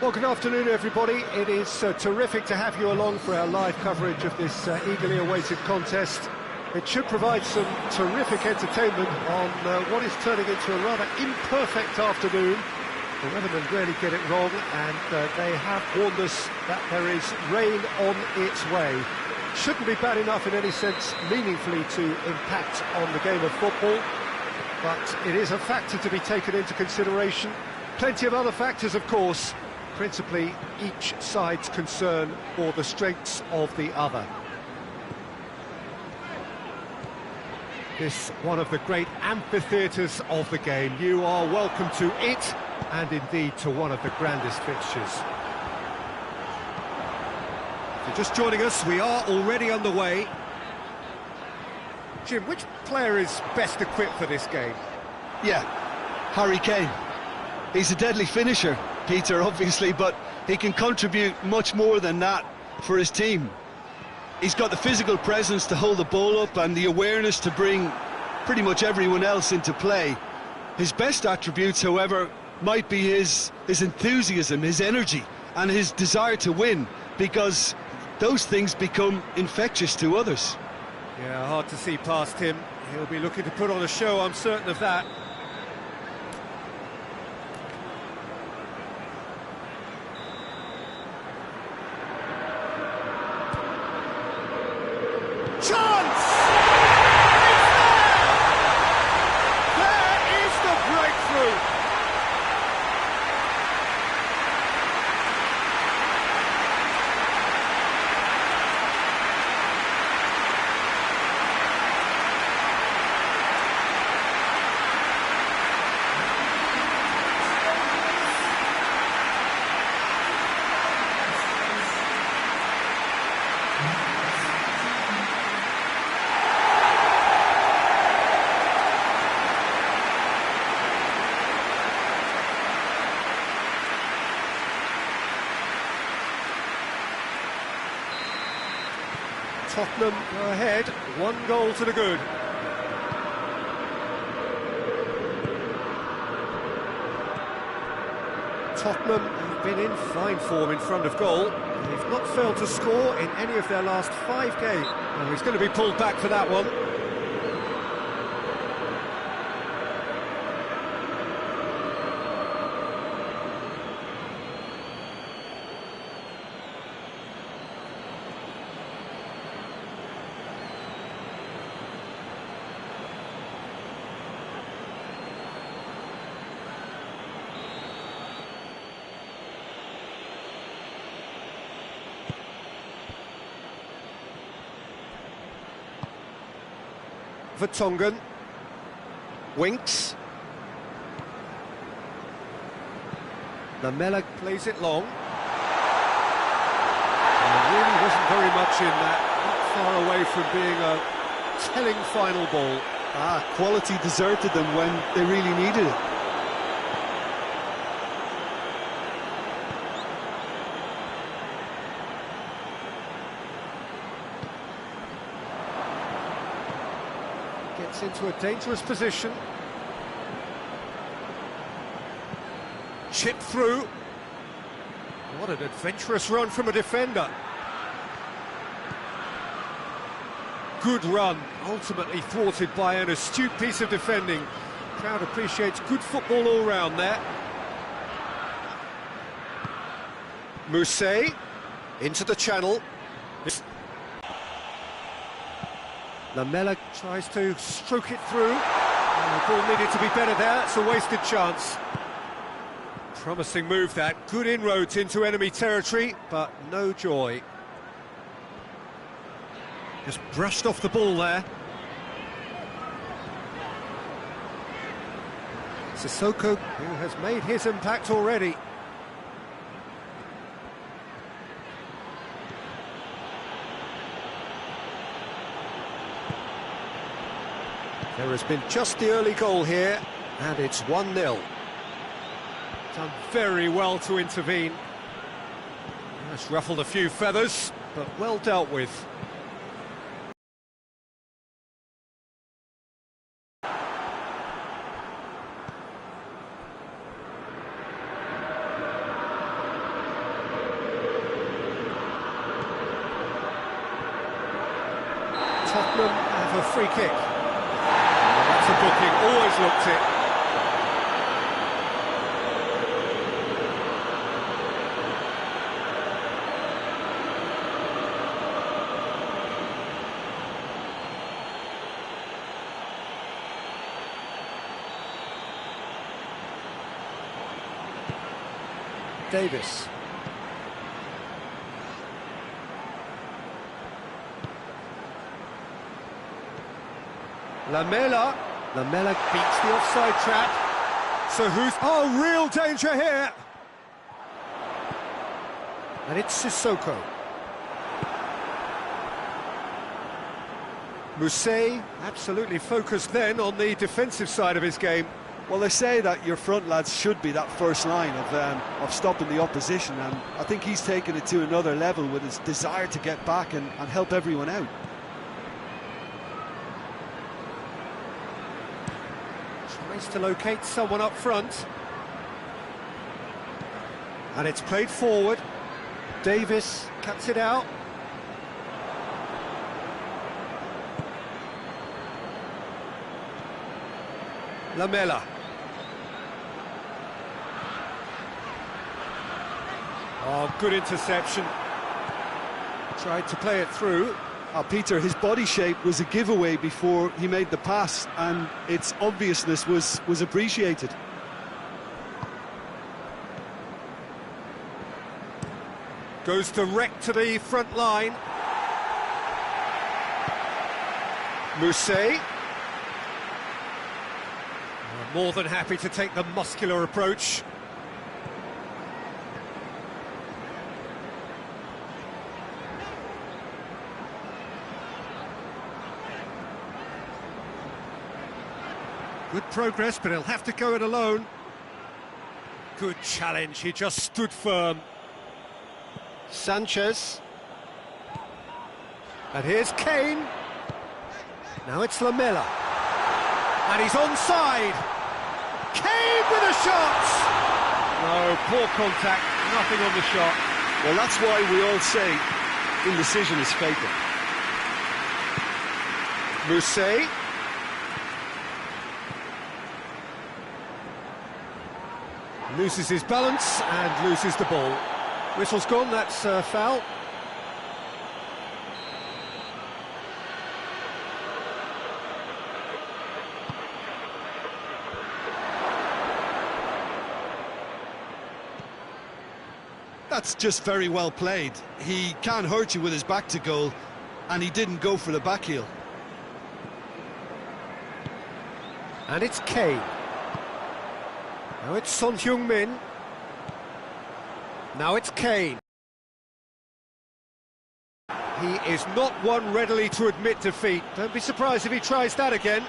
Well, good afternoon, everybody. It is terrific to have you along for our live coverage of this eagerly awaited contest. It should provide some terrific entertainment on what is turning into a rather imperfect afternoon. The weathermen rarely get it wrong, and they have warned us that there is rain on its way. Shouldn't be bad enough in any sense meaningfully to impact on the game of football, but it is a factor to be taken into consideration. Plenty of other factors, of course, principally each side's concern for the strengths of the other. This one of the great amphitheatres of the game. You are welcome to it, and indeed to one of the grandest fixtures. If you're just joining us, we are already underway. Jim, which player is best equipped for this game? Yeah, Harry Kane. He's a deadly finisher, Peter, obviously, but he can contribute much more than that for his team. He's got the physical presence to hold the ball up and the awareness to bring pretty much everyone else into play. His best attributes, however, might be his enthusiasm, his energy, and his desire to win, because those things become infectious to others. Yeah, hard to see past him. He'll be looking to put on a show, I'm certain of that. Chance! There is the breakthrough! Tottenham go ahead, 1 goal to the good. Tottenham have been in fine form in front of goal. They've not failed to score in any of their last 5 games. Oh, he's going to be pulled back for that one. Vertonghen, Winks, Lamela plays it long. There really wasn't very much in that, not far away from being a telling final ball. Quality deserted them when they really needed it. Gets into a dangerous position. Chip through. What an adventurous run from a defender. Good run, ultimately thwarted by an astute piece of defending. Crowd appreciates good football all round there. Mousset into the channel. Lamela tries to stroke it through. The ball needed to be better there. It's a wasted chance. Promising move that. Good inroads into enemy territory, but no joy. Just brushed off the ball there. Sissoko, who has made his impact already. There has been just the early goal here, and it's 1-0. Done very well to intervene. That's ruffled a few feathers, but well dealt with. for a free kick. That's a booking, always looked it. Davis. Lamela beats the offside trap. So who's... Oh, real danger here! And it's Sissoko. Mousset absolutely focused then on the defensive side of his game. Well, they say that your front lads should be that first line of stopping the opposition, and I think he's taken it to another level with his desire to get back and help everyone out. Tries to locate someone up front. And it's played forward. Davis cuts it out. Lamela. Oh, good interception. Tried to play it through. Peter, his body shape was a giveaway before he made the pass, and its obviousness was appreciated. Goes direct to the front line. Mousset. More than happy to take the muscular approach. Good progress, but he'll have to go it alone. Good challenge, he just stood firm. Sanchez. And here's Kane. Now it's Lamela. And he's onside. Kane with a shot! No, poor contact, nothing on the shot. Well, that's why we all say indecision is fatal. Mousset. Loses his balance and loses the ball. Whistle's gone, that's foul. That's just very well played. He can't hurt you with his back to goal, and he didn't go for the back heel. And it's Kane. Now it's Son Heung-min. Now it's Kane. He is not one readily to admit defeat. Don't be surprised if he tries that again.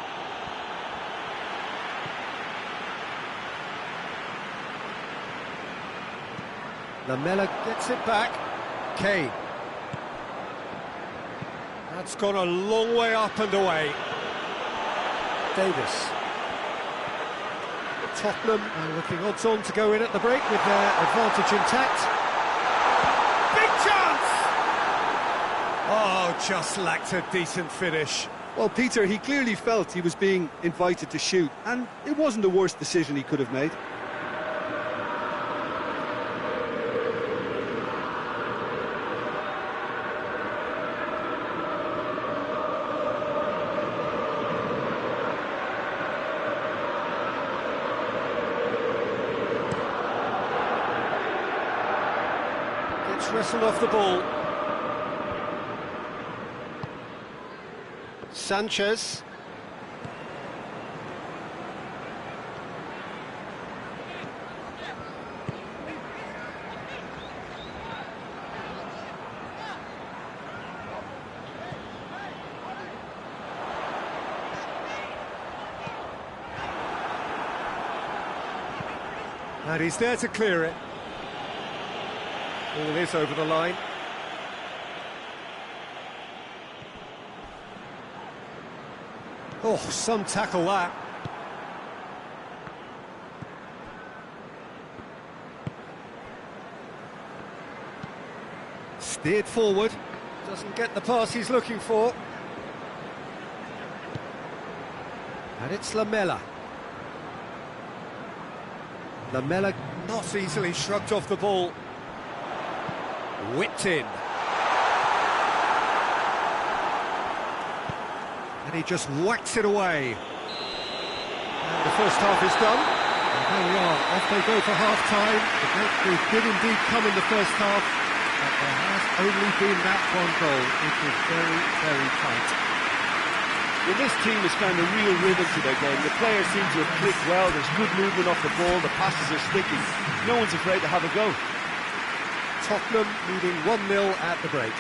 Lamela gets it back. Kane. That's gone a long way up and away. Davis. Tottenham are looking odds-on to go in at the break with their advantage intact. Big chance! Oh, just lacked a decent finish. Well, Peter, he clearly felt he was being invited to shoot, and it wasn't the worst decision he could have made. Wrestled off the ball. Sanchez. And he's there to clear it. Ball is over the line. Oh, some tackle that. Steered forward. Doesn't get the pass he's looking for. And it's Lamela. Lamela not easily shrugged off the ball. Whipped in. And he just whacks it away. And the first half is done. And there we are, off they go for half-time. The breakthrough did indeed come in the first half, but there has only been that one goal. It was very, very tight. Well, this team has found a real rhythm to their game. The players seem to have clicked well. There's good movement off the ball. The passes are sticking. No one's afraid to have a go. Tottenham leading 1-0 at the break.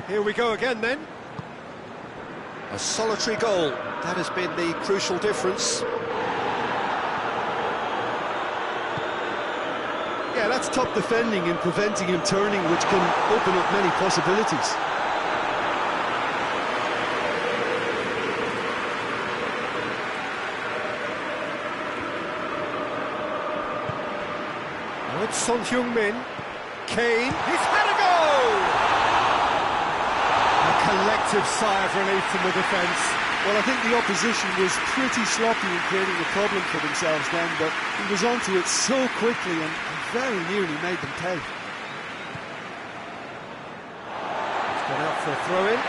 Here we go again then. A solitary goal. That has been the crucial difference. Yeah, that's top defending and preventing him turning, which can open up many possibilities. Now it's Son Heung-min. Kane, he's had a go! Collective sigh of relief from the defence. Well, I think the opposition was pretty sloppy in creating a problem for themselves then, but he was onto it so quickly and very nearly made them pay. He's gone out for a throw-in.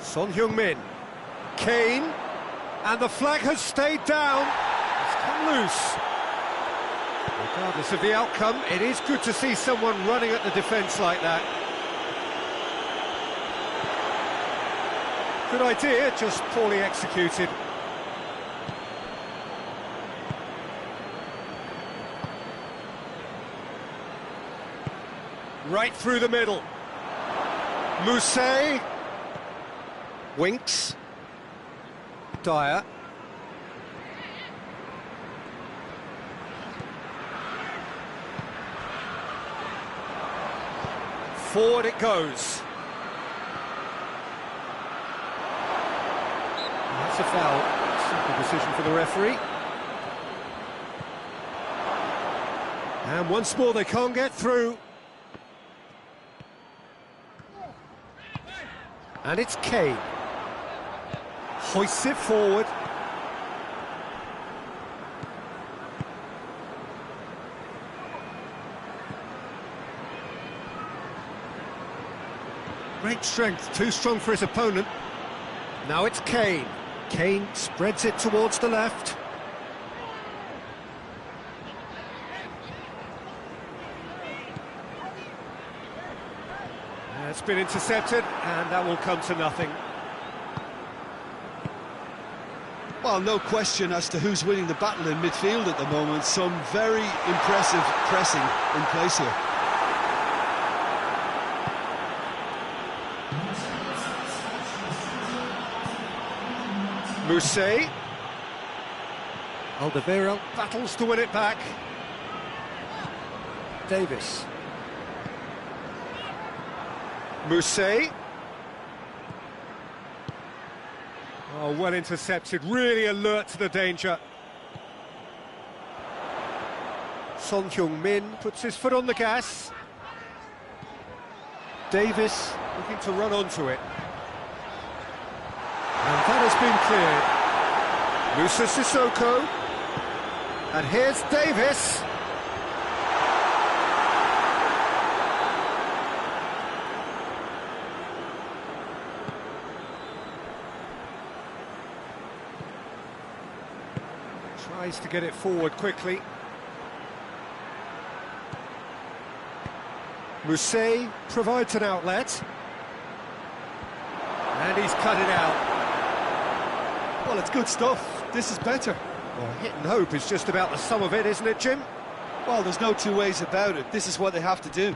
Son Heung-min. Kane. And the flag has stayed down. Loose. Regardless of the outcome, it is good to see someone running at the defence like that. Good idea, just poorly executed. Right through the middle. Mousset. Winks. Dyer. Forward it goes. That's a foul. Simple decision for the referee. And once more they can't get through. And it's Kane. Hoists it forward. Great strength, too strong for his opponent. Now it's Kane. Kane spreads it towards the left. It's been intercepted, and that will come to nothing. Well, no question as to who's winning the battle in midfield at the moment. Some very impressive pressing in place here. Mousset. Alderweireld battles to win it back. Davis. Mousset. Oh, well intercepted, really alert to the danger. Son Heung-min puts his foot on the gas. Davis looking to run onto it. And that has been cleared. Moussa Sissoko. And here's Davis. Tries to get it forward quickly. Mousset provides an outlet. And he's cut it out. Well, it's good stuff. This is better. Well, hit and hope is just about the sum of it, isn't it, Jim? Well, there's no two ways about it. This is what they have to do.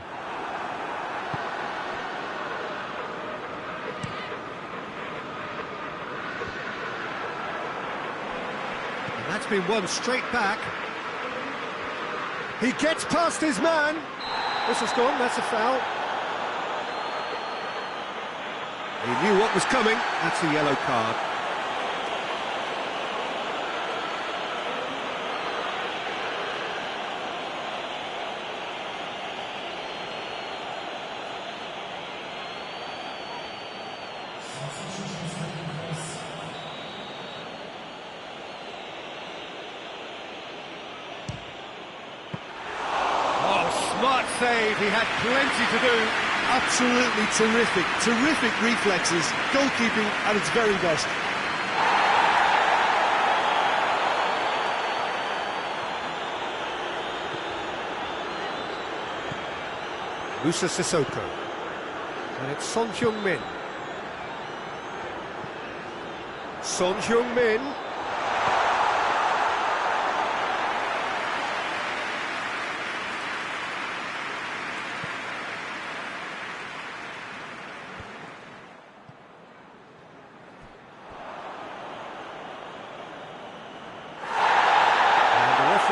And that's been won straight back. He gets past his man. This has gone, that's a foul. He knew what was coming. That's a yellow card. Smart save, he had plenty to do. Absolutely terrific, terrific reflexes, goalkeeping at its very best. Moussa Sissoko. And it's Son Heung-min. Son Heung-min.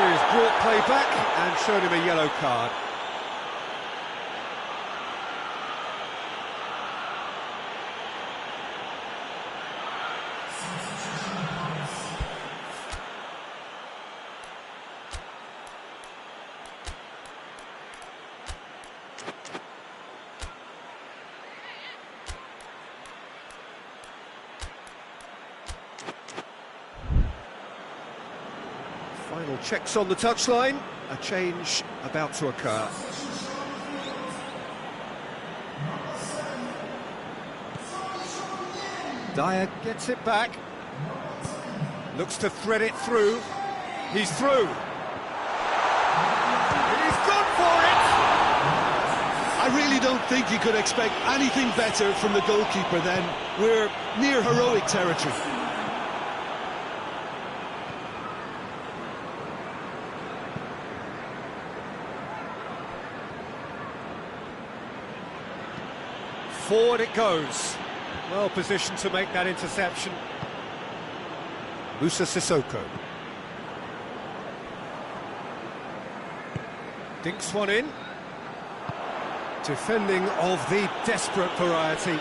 Has brought play back and shown him a yellow card. Final checks on the touchline, a change about to occur. Dyer gets it back, looks to thread it through, he's through. He's gone for it! I really don't think you could expect anything better from the goalkeeper then. We're near heroic territory. Forward it goes. Well positioned to make that interception. Moussa Sissoko. Dinks one in. Defending of the desperate variety.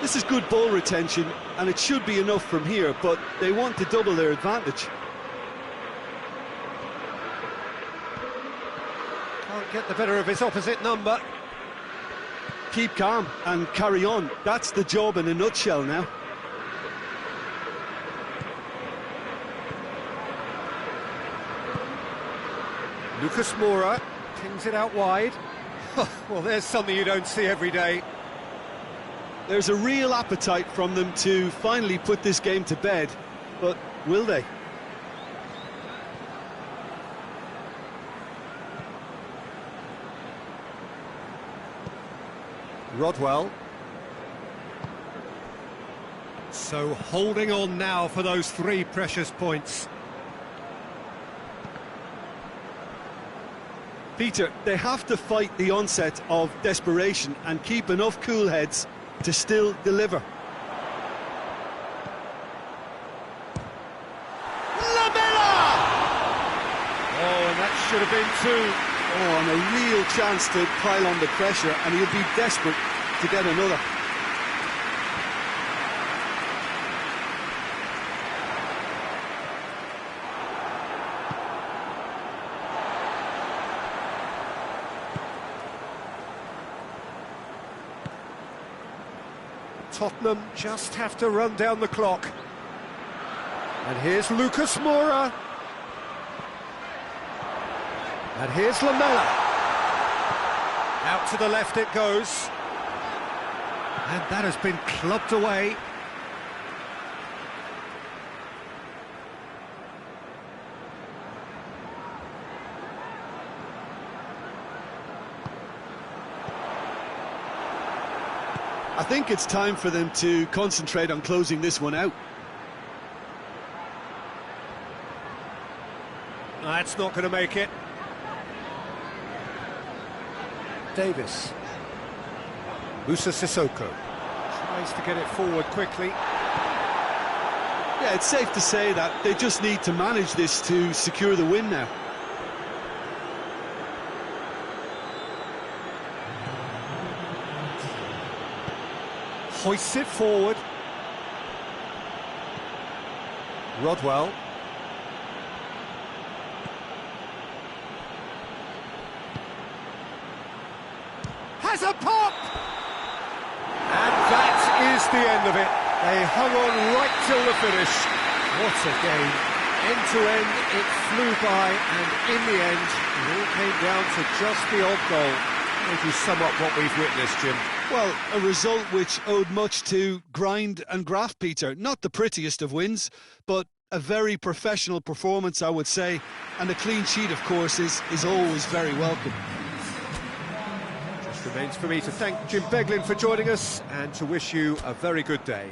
This is good ball retention, and it should be enough from here, but they want to double their advantage. Can't get the better of his opposite number. keep calm and carry on. That's the job in a nutshell now. Lucas Moura pings it out wide. Well, there's something you don't see every day. There's a real appetite from them to finally put this game to bed, but will they? Rodwell. So holding on now for those 3 precious points. Peter, they have to fight the onset of desperation and keep enough cool heads to still deliver. Lamela! Oh, and that should have been 2. Oh, and a real chance to pile on the pressure, and he'll be desperate to get another. Tottenham just have to run down the clock. And here's Lucas Moura. And here's Lamela. Out to the left it goes. And that has been clubbed away. I think it's time for them to concentrate on closing this one out. That's not going to make it. Davis. Musa Sissoko tries to get it forward quickly. Yeah, it's safe to say that they just need to manage this to secure the win now. Hoists it forward. Rodwell. Has a pop! And that is the end of it. They hung on right till the finish. What a game. End to end, it flew by, and in the end, it all came down to just the odd goal. How do you sum up what we've witnessed, Jim? Well, a result which owed much to grind and graft, Peter. Not the prettiest of wins, but a very professional performance, I would say. And a clean sheet, of course, is always very welcome. Just remains for me to thank Jim Beglin for joining us and to wish you a very good day.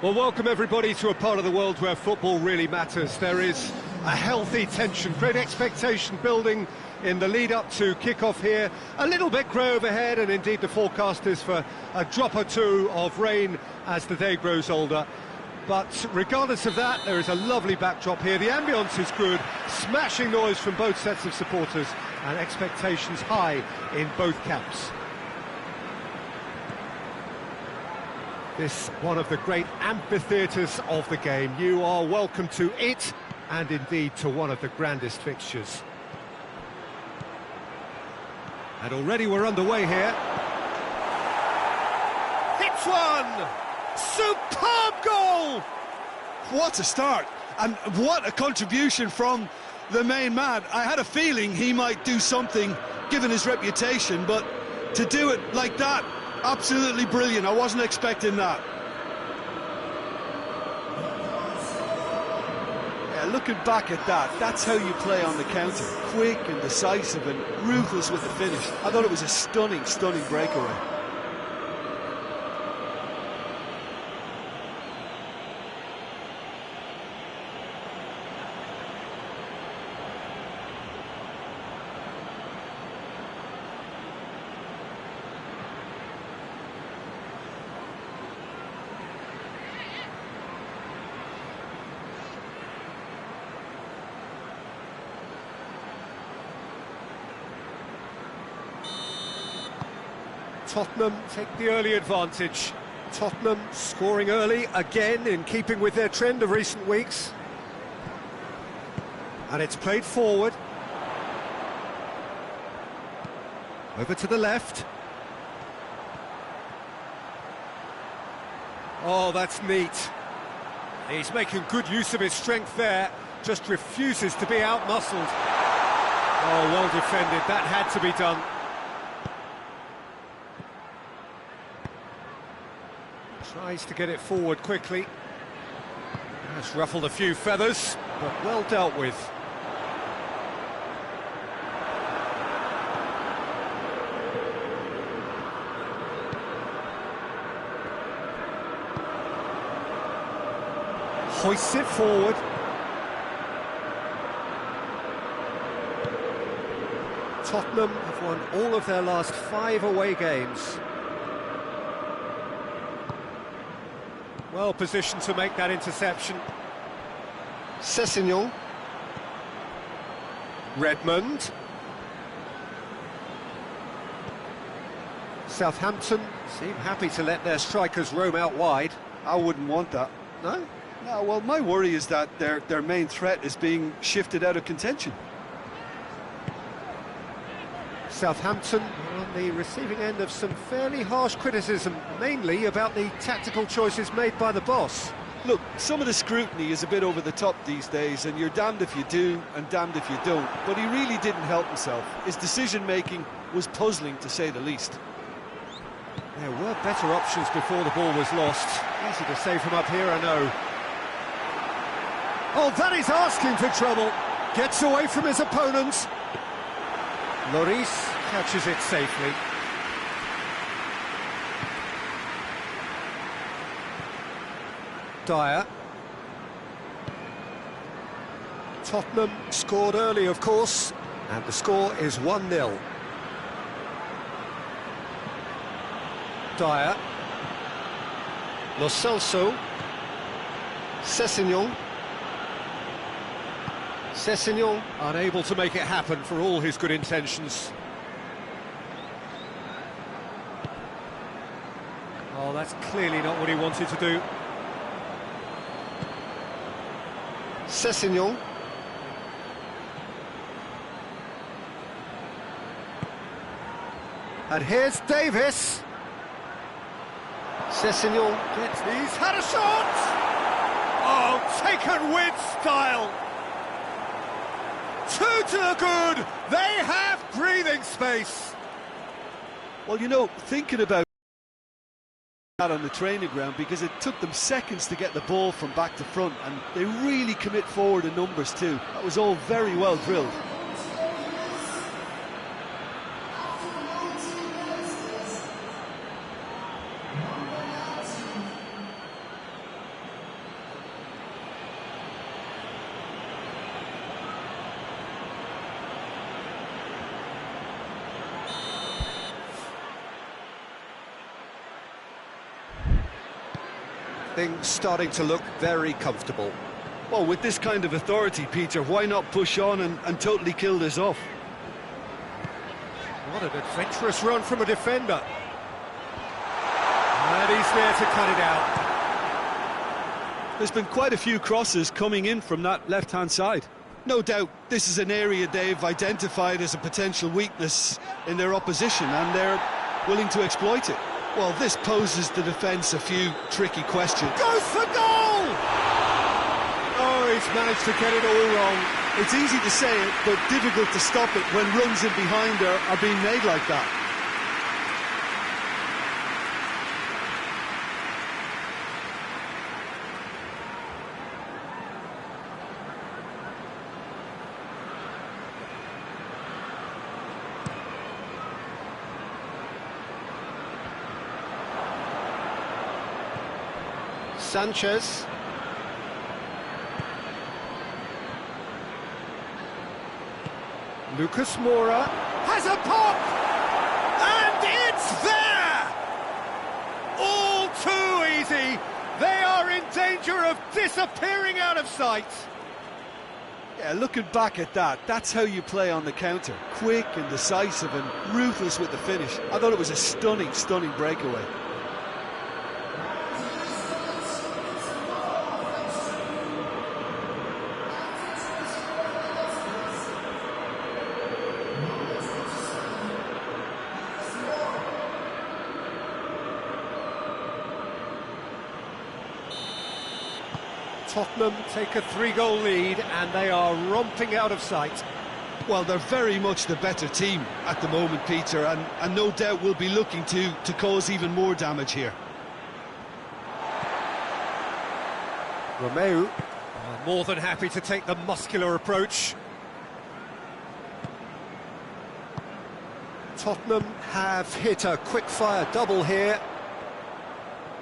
Well, welcome everybody to a part of the world where football really matters. There is a healthy tension, great expectation building in the lead-up to kick-off here. A little bit grey overhead, and indeed the forecast is for a drop or two of rain as the day grows older. But regardless of that, there is a lovely backdrop here. The ambience is good, smashing noise from both sets of supporters, and expectations high in both camps. This one of the great amphitheatres of the game. You are welcome to it, and indeed to one of the grandest fixtures. And already we're underway here. Hits one! Superb goal! What a start, and what a contribution from the main man. I had a feeling he might do something, given his reputation, but to do it like that, absolutely brilliant. I wasn't expecting that. Yeah, looking back at that, that's how you play on the counter. Quick and decisive and ruthless with the finish. I thought it was a stunning, stunning breakaway. Tottenham take the early advantage. Tottenham scoring early, again in keeping with their trend of recent weeks. And it's played forward. Over to the left. Oh, that's neat. He's making good use of his strength there, just refuses to be out-muscled. Oh, well defended, that had to be done. Tries to get it forward quickly. Has ruffled a few feathers, but well dealt with. Hoists it forward. Tottenham have won all of their last 5 away games. Well positioned to make that interception. Sessegnon. Redmond. Southampton seem happy to let their strikers roam out wide. I wouldn't want that. No? No, well, my worry is that their main threat is being shifted out of contention. Southampton are on the receiving end of some fairly harsh criticism, mainly about the tactical choices made by the boss. Look, some of the scrutiny is a bit over the top these days, and you're damned if you do and damned if you don't. But he really didn't help himself. His decision-making was puzzling, to say the least. There were better options before the ball was lost. Easy to save him up here, I know. Oh, that is asking for trouble. Gets away from his opponents. Lloris catches it safely. Dyer. Tottenham scored early, of course, and the score is 1-0. Dyer. Lo Celso. Sessegnon. Sessegnon unable to make it happen for all his good intentions. Oh, that's clearly not what he wanted to do. Sessegnon. And here's Davis. Sessegnon. He's had a shot! Oh, taken with style! 2 to the good! They have breathing space! Well, you know, thinking about that on the training ground, because it took them seconds to get the ball from back to front, and they really commit forward in numbers too. That was all very well drilled. Things starting to look very comfortable. Well, with this kind of authority, Peter, why not push on and totally kill this off? What an adventurous run from a defender. And he's there to cut it out. There's been quite a few crosses coming in from that left-hand side. No doubt this is an area they've identified as a potential weakness in their opposition, and they're willing to exploit it. Well, this poses the defence a few tricky questions. Goes for goal! Oh, he's managed to get it all wrong. It's easy to say it, but difficult to stop it when runs in behind are being made like that. Sanchez. Lucas Moura has a pop! And it's there! All too easy! They are in danger of disappearing out of sight! Yeah, looking back at that, that's how you play on the counter. Quick and decisive and ruthless with the finish. I thought it was a stunning, stunning breakaway. Tottenham take a 3-goal lead and they are romping out of sight. Well, they're very much the better team at the moment, Peter, and no doubt will be looking to cause even more damage here. Romeu more than happy to take the muscular approach. Tottenham have hit a quick-fire double here.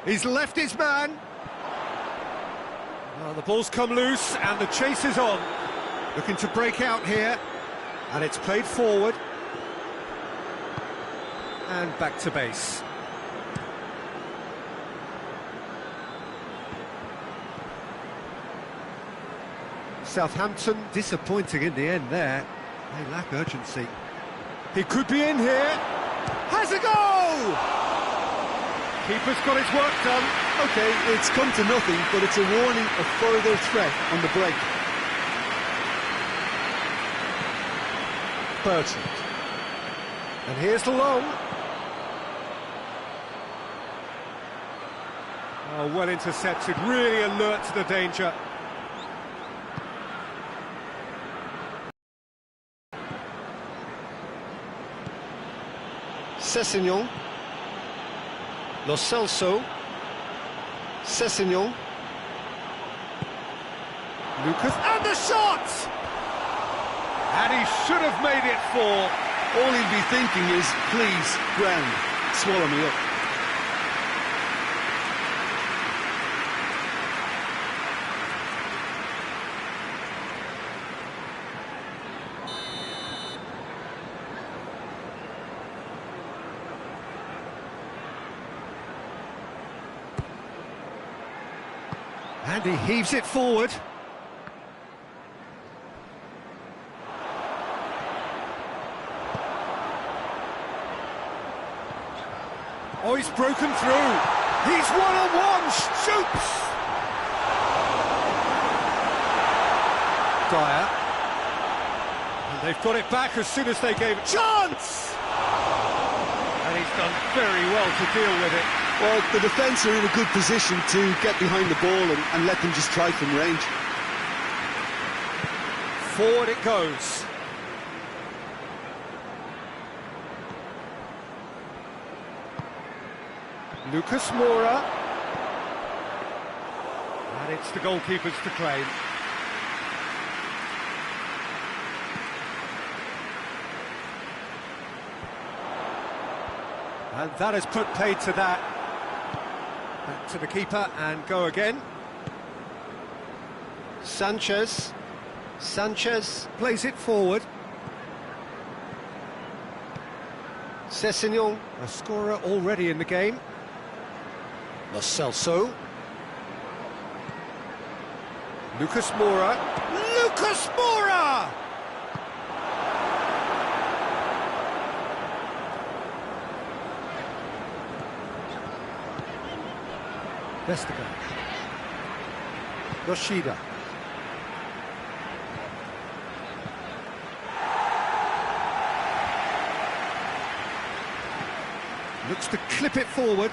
He's left his man. Well, the ball's come loose and the chase is on. Looking to break out here. And it's played forward. And back to base. Southampton disappointing in the end there. They lack urgency. He could be in here. Has a goal! Keeper's got his work done. OK, it's come to nothing, but it's a warning of further threat on the break. Bertrand. And here's the long. Oh, well intercepted, really alert to the danger. Sessegnon. Lo Celso. Sessegnon. Lucas. And the shot! And he should have made it 4. All he'd be thinking is, please, ground, swallow me up. And he heaves it forward. Oh, he's broken through. He's one-on-one, shoots! Dyer. And they've got it back as soon as they gave it. Chance! And he's done very well to deal with it. Well, the defence are in a good position to get behind the ball and let them just try from range. Forward it goes. Lucas Moura. And it's the goalkeepers to claim. And that has put paid to that. Back to the keeper and go again. Sanchez. Sanchez plays it forward. Sessegnon, a scorer already in the game. Lo Celso. Lucas Moura. Lucas Moura! Vestergaard. Yoshida. Looks to clip it forward.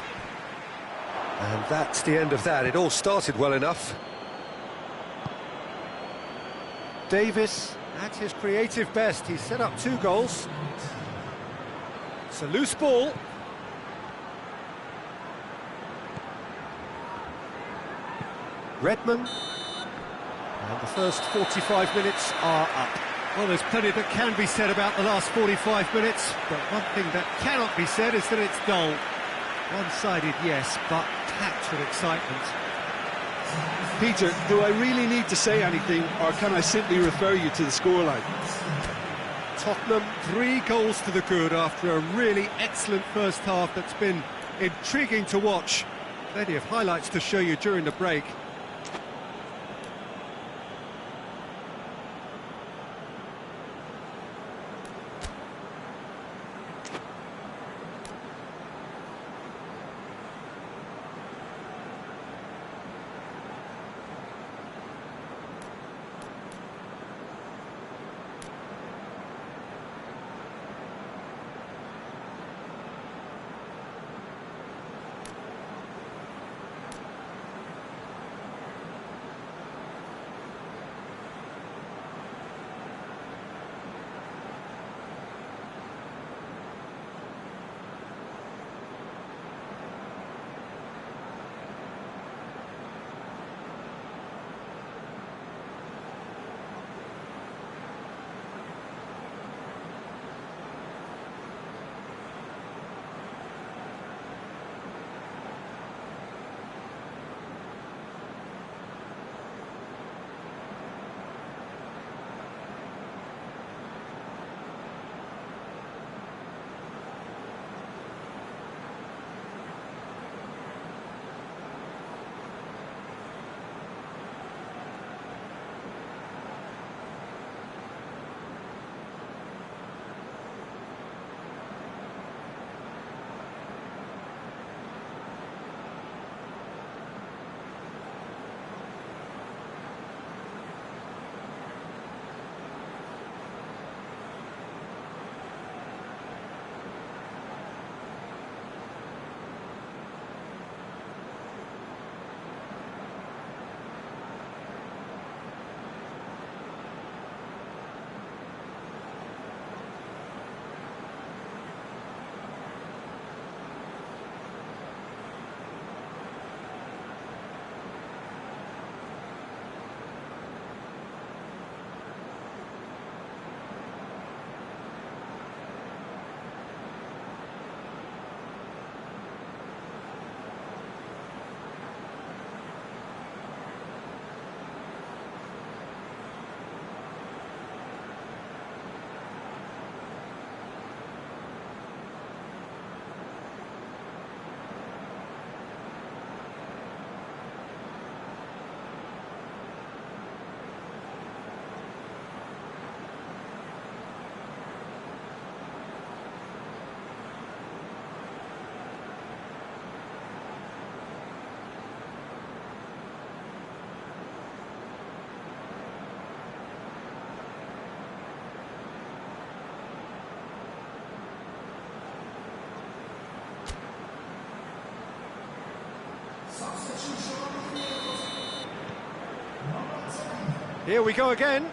And that's the end of that. It all started well enough. Davis, at his creative best, he set up 2 goals. It's a loose ball. Redman. And the first 45 minutes are up. Well, there's plenty that can be said about the last 45 minutes, but one thing that cannot be said is that it's dull. One-sided, yes, but packed with excitement. Peter, do I really need to say anything, or can I simply refer you to the scoreline? Tottenham 3 goals to the good after a really excellent first half that's been intriguing to watch. Plenty of highlights to show you during the break. Here we go again.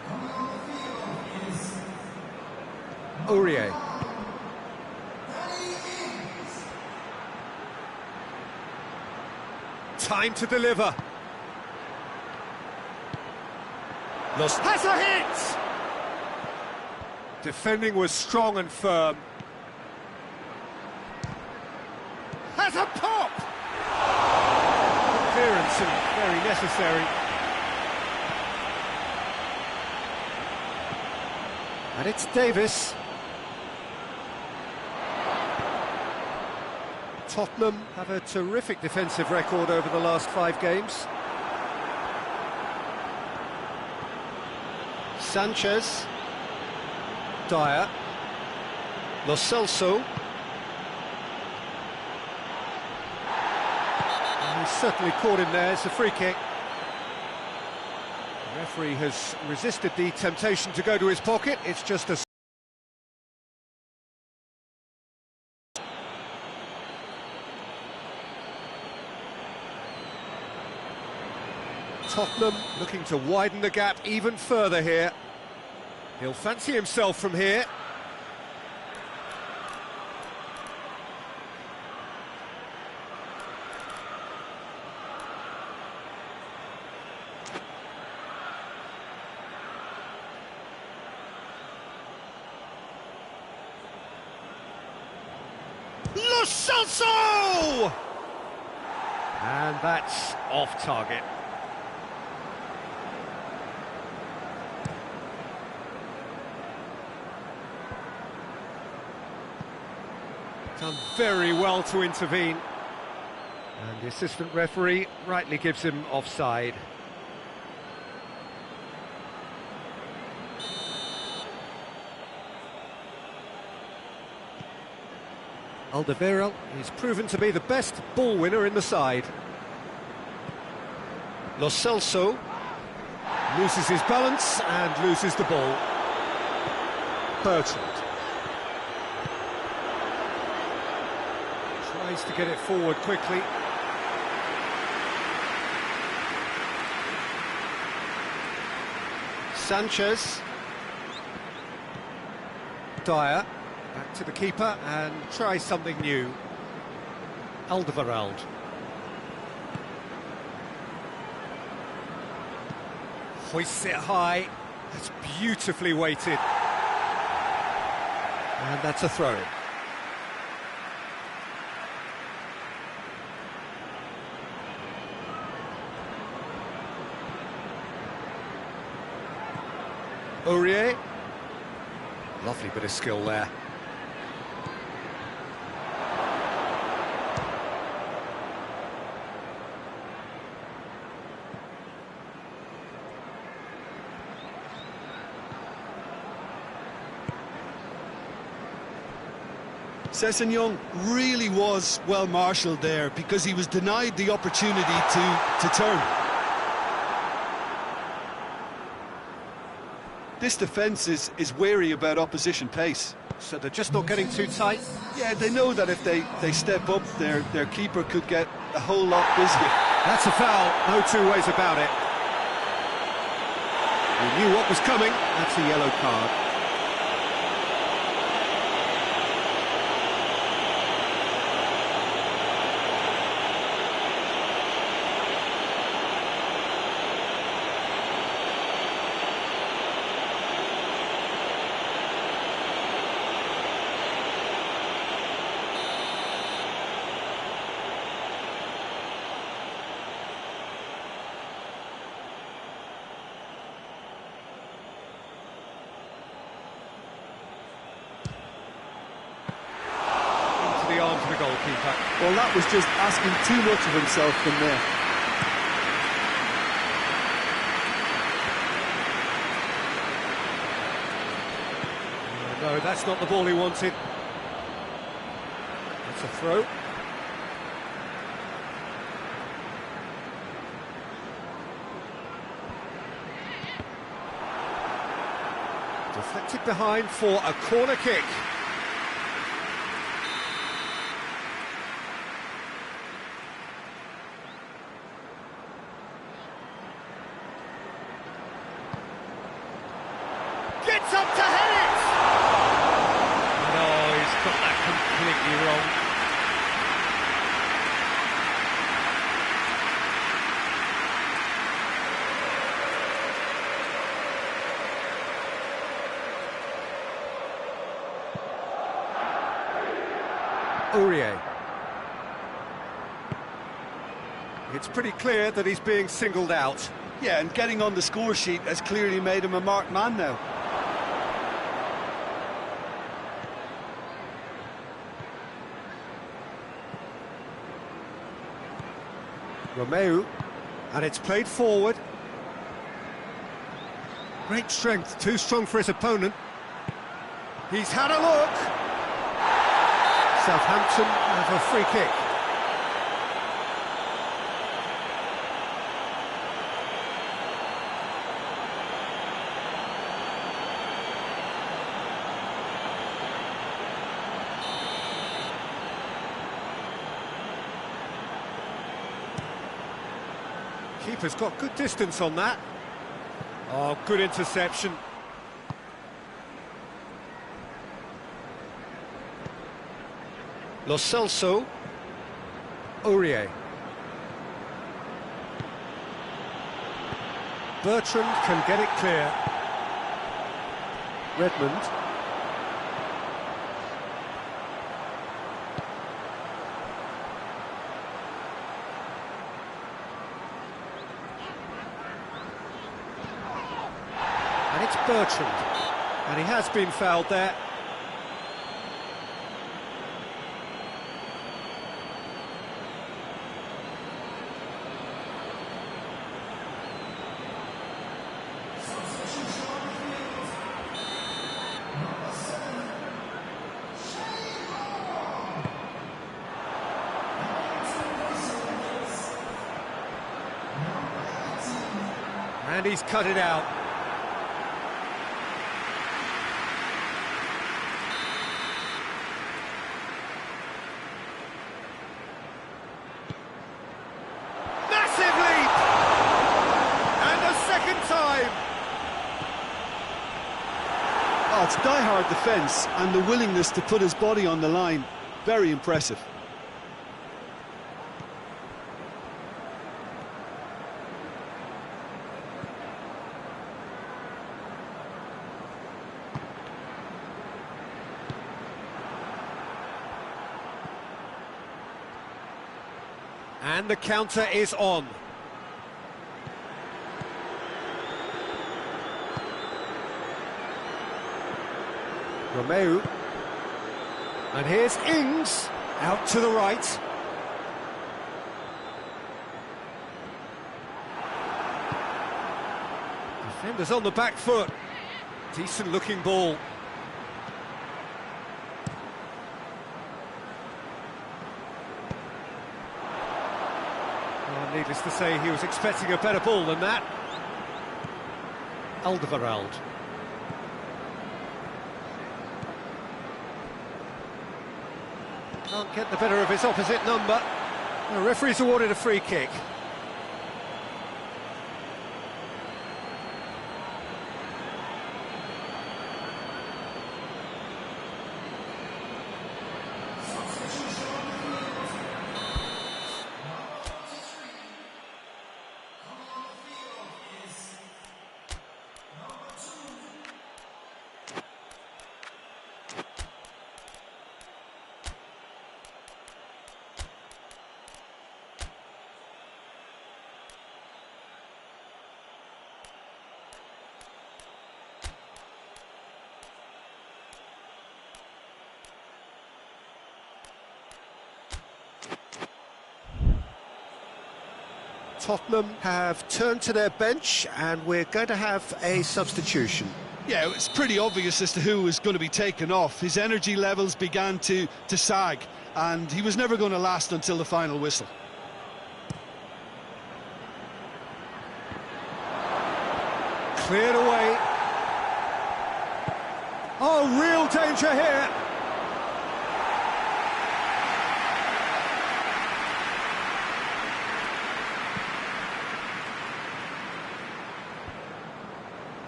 Aurier. Time to deliver. Has a hit! Defending was strong and firm. Has a pop! Clearance and very necessary. And it's Davis. Tottenham have a terrific defensive record over the last 5 games. Sanchez. Dyer. Lo Celso. He's certainly caught him there. It's a free kick. The referee has resisted the temptation to go to his pocket. It's just a... Tottenham looking to widen the gap even further here. He'll fancy himself from here. Lo Celso! And that's off target. Done very well to intervene. And the assistant referee rightly gives him offside. Alderweireld is proven to be the best ball winner in the side. Lo Celso loses his balance and loses the ball. Bertrand tries to get it forward quickly. Sanchez. Dyer. Back to the keeper and try something new. Alderweireld. Hoists it high. That's beautifully weighted. And that's a throw-in. Aurier. Lovely bit of skill there. Sessegnon really was well marshalled there because he was denied the opportunity to turn. This defence is wary about opposition pace. So they're just not getting too tight? Yeah, they know that if they step up, their keeper could get a whole lot busier. That's a foul, no two ways about it. He knew what was coming, that's a yellow card. The arms of the goalkeeper. Well, that was just asking too much of himself from there. No, that's not the ball he wanted. It's a throw. Deflected behind for a corner kick. Gets up to head it! No, he's got that completely wrong. Aurier. It's pretty clear that he's being singled out. Yeah, and getting on the score sheet has clearly made him a marked man now. Romeu, and it's played forward. Great strength, too strong for his opponent. He's had a look. Southampton have a free kick. Keeper's got good distance on that. Oh, good interception. Lo Celso. Aurier. Bertrand can get it clear. Redmond. And it's Bertrand. And he has been fouled there. And he's cut it out. Massive leap! And a second time! Oh, it's die-hard defence and the willingness to put his body on the line. Very impressive. And the counter is on. Romeu. And here's Ings, out to the right. Defenders on the back foot. Decent looking ball. Well, needless to say, he was expecting a better ball than that. Alderweireld. Can't get the better of his opposite number. The referee's awarded a free kick. Tottenham have turned to their bench and we're going to have a substitution. Yeah, it's pretty obvious as to who was going to be taken off. His energy levels began to sag, and he was never going to last until the final whistle. Cleared away. Oh, real danger here.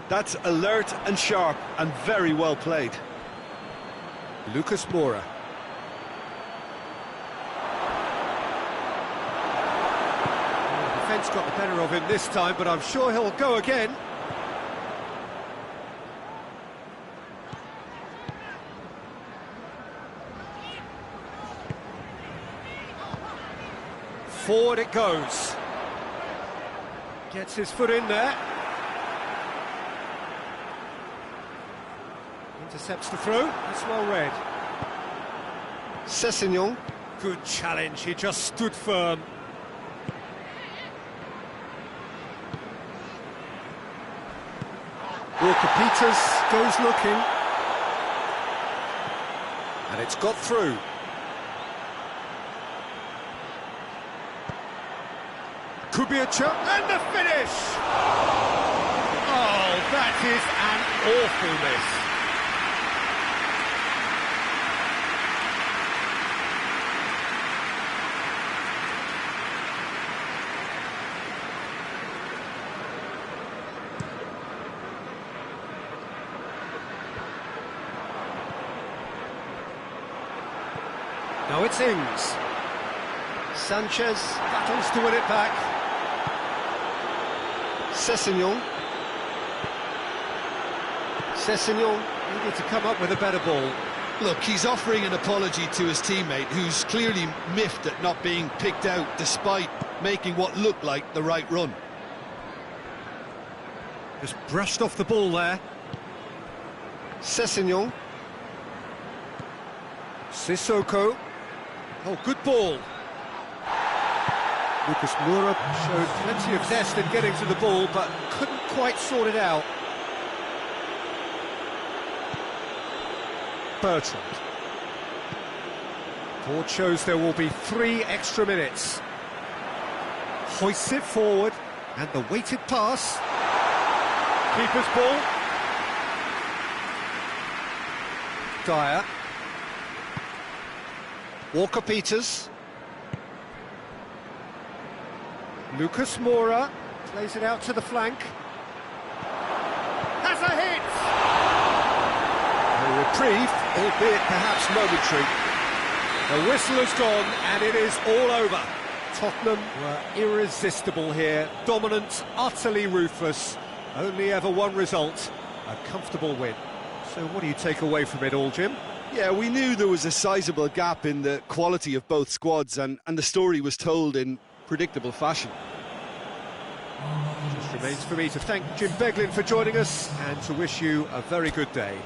That's alert and sharp and very well played. Lucas Moura. Well, the defence got the better of him this time, but I'm sure he'll go again. Forward it goes. Gets his foot in there. Intercepts the throw, that's well read. Sessegnon. Good challenge, he just stood firm. Walker-Peters goes looking. And it's got through. Could be a chance. And the finish! Oh, that is an awful miss. Now it's Ings. Sanchez battles to win it back. Sessegnon. Sessegnon needed to come up with a better ball. Look, he's offering an apology to his teammate, who's clearly miffed at not being picked out despite making what looked like the right run. Just brushed off the ball there. Sessegnon. Sissoko. Oh, good ball. Lucas Moura showed plenty of zest in getting to the ball, but couldn't quite sort it out. Bertrand. Board shows there will be 3 extra minutes. Hoists it forward, and the weighted pass. Keeper's ball. Dyer. Walker-Peters. Lucas Moura plays it out to the flank. Has a hit! A reprieve, albeit perhaps momentary. The whistle has gone and it is all over. Tottenham were irresistible here, dominant, utterly ruthless. Only ever one result, a comfortable win. So what do you take away from it all, Jim? Yeah, we knew there was a sizable gap in the quality of both squads, and the story was told in predictable fashion. Just remains for me to thank Jim Beglin for joining us and to wish you a very good day.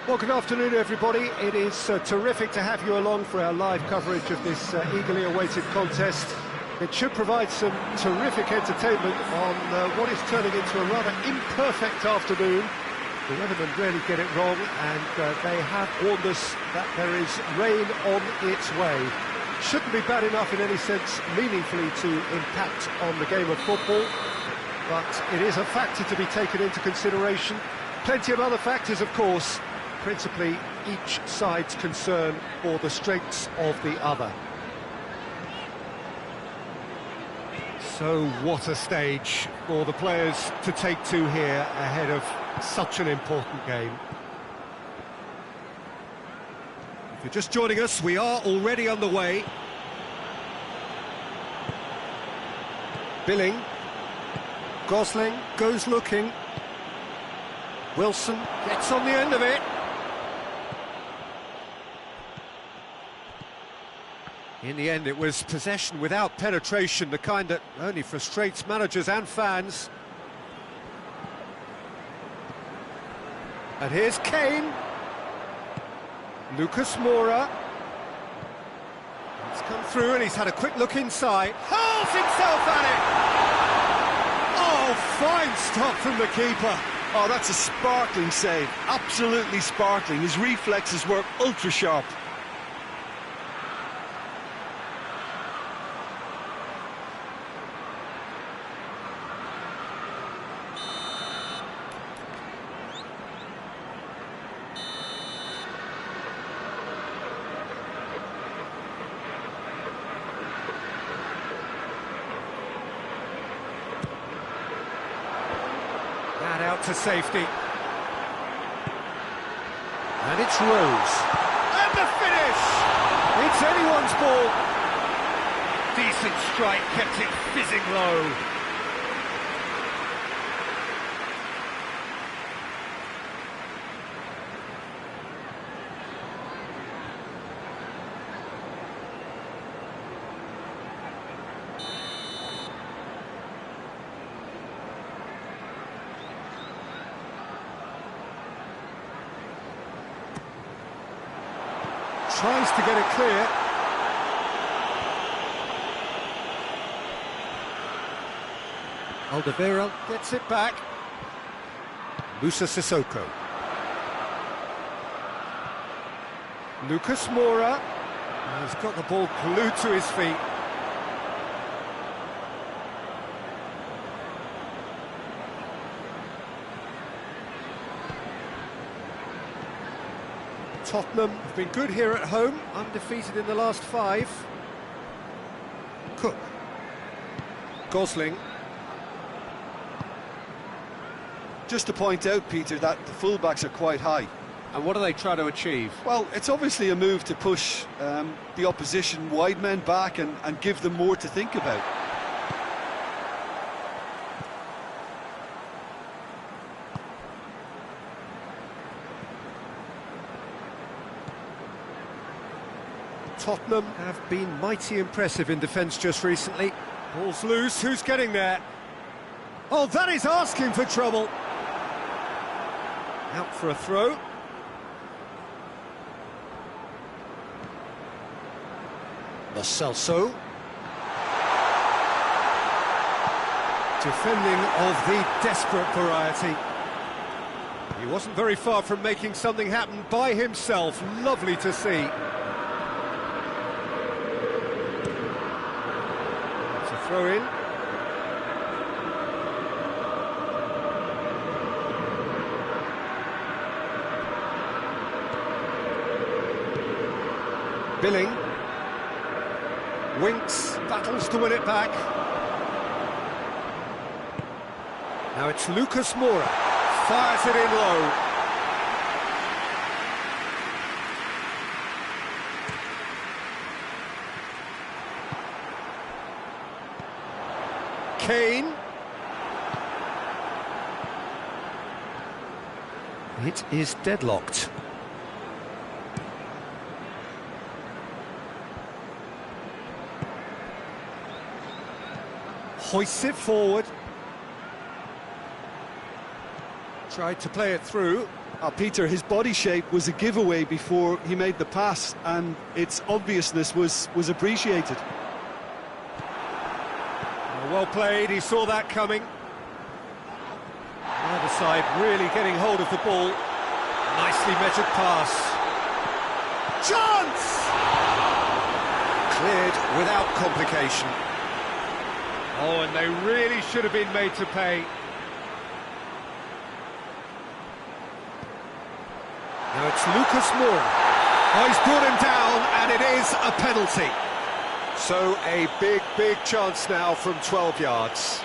Well, good afternoon, everybody. It is terrific to have you along for our live coverage of this eagerly awaited contest. It should provide some terrific entertainment on what is turning into a rather imperfect afternoon. The weathermen rarely get it wrong, and they have warned us that there is rain on its way. Shouldn't be bad enough in any sense meaningfully to impact on the game of football, but it is a factor to be taken into consideration. Plenty of other factors, of course, principally each side's concern for the strengths of the other. So what a stage for the players to take to here ahead of such an important game. If you're just joining us, we are already underway. Billing. Gosling goes looking. Wilson gets on the end of it. In the end, it was possession without penetration, the kind that only frustrates managers and fans. And here's Kane. Lucas Moura. He's come through and he's had a quick look inside. Hurls himself at it! Oh, fine stop from the keeper. Oh, that's a sparkling save. Absolutely sparkling. His reflexes work ultra-sharp. That out to safety. And it's Rose. And the finish! It's anyone's ball. Decent strike, kept it fizzing low. Tries to get it clear. Alderweireld gets it back. Musa Sissoko. Lucas Moura. He's got the ball glued to his feet. Tottenham have been good here at home, undefeated in the last 5. Cook. Gosling. Just to point out, Peter, that the fullbacks are quite high. And what do they try to achieve? Well, it's obviously a move to push the opposition wide men back and give them more to think about. Tottenham have been mighty impressive in defence just recently. Ball's loose, who's getting there? Oh, that is asking for trouble. Out for a throw. Lo Celso. Defending of the desperate variety. He wasn't very far from making something happen by himself. Lovely to see. Throw in. Billing. Winks, battles to win it back. Now it's Lucas Moura. Fires it in low. Kane. It is deadlocked. Hoists it forward. Tried to play it through. Peter, his body shape was a giveaway before he made the pass, and its obviousness was appreciated. Well played, he saw that coming. The other side really getting hold of the ball. Nicely measured pass. Chance! Cleared without complication. Oh, and they really should have been made to pay. Now it's Lucas Moura. Oh, he's brought him down, and it is a penalty. So a big chance now from 12 yards.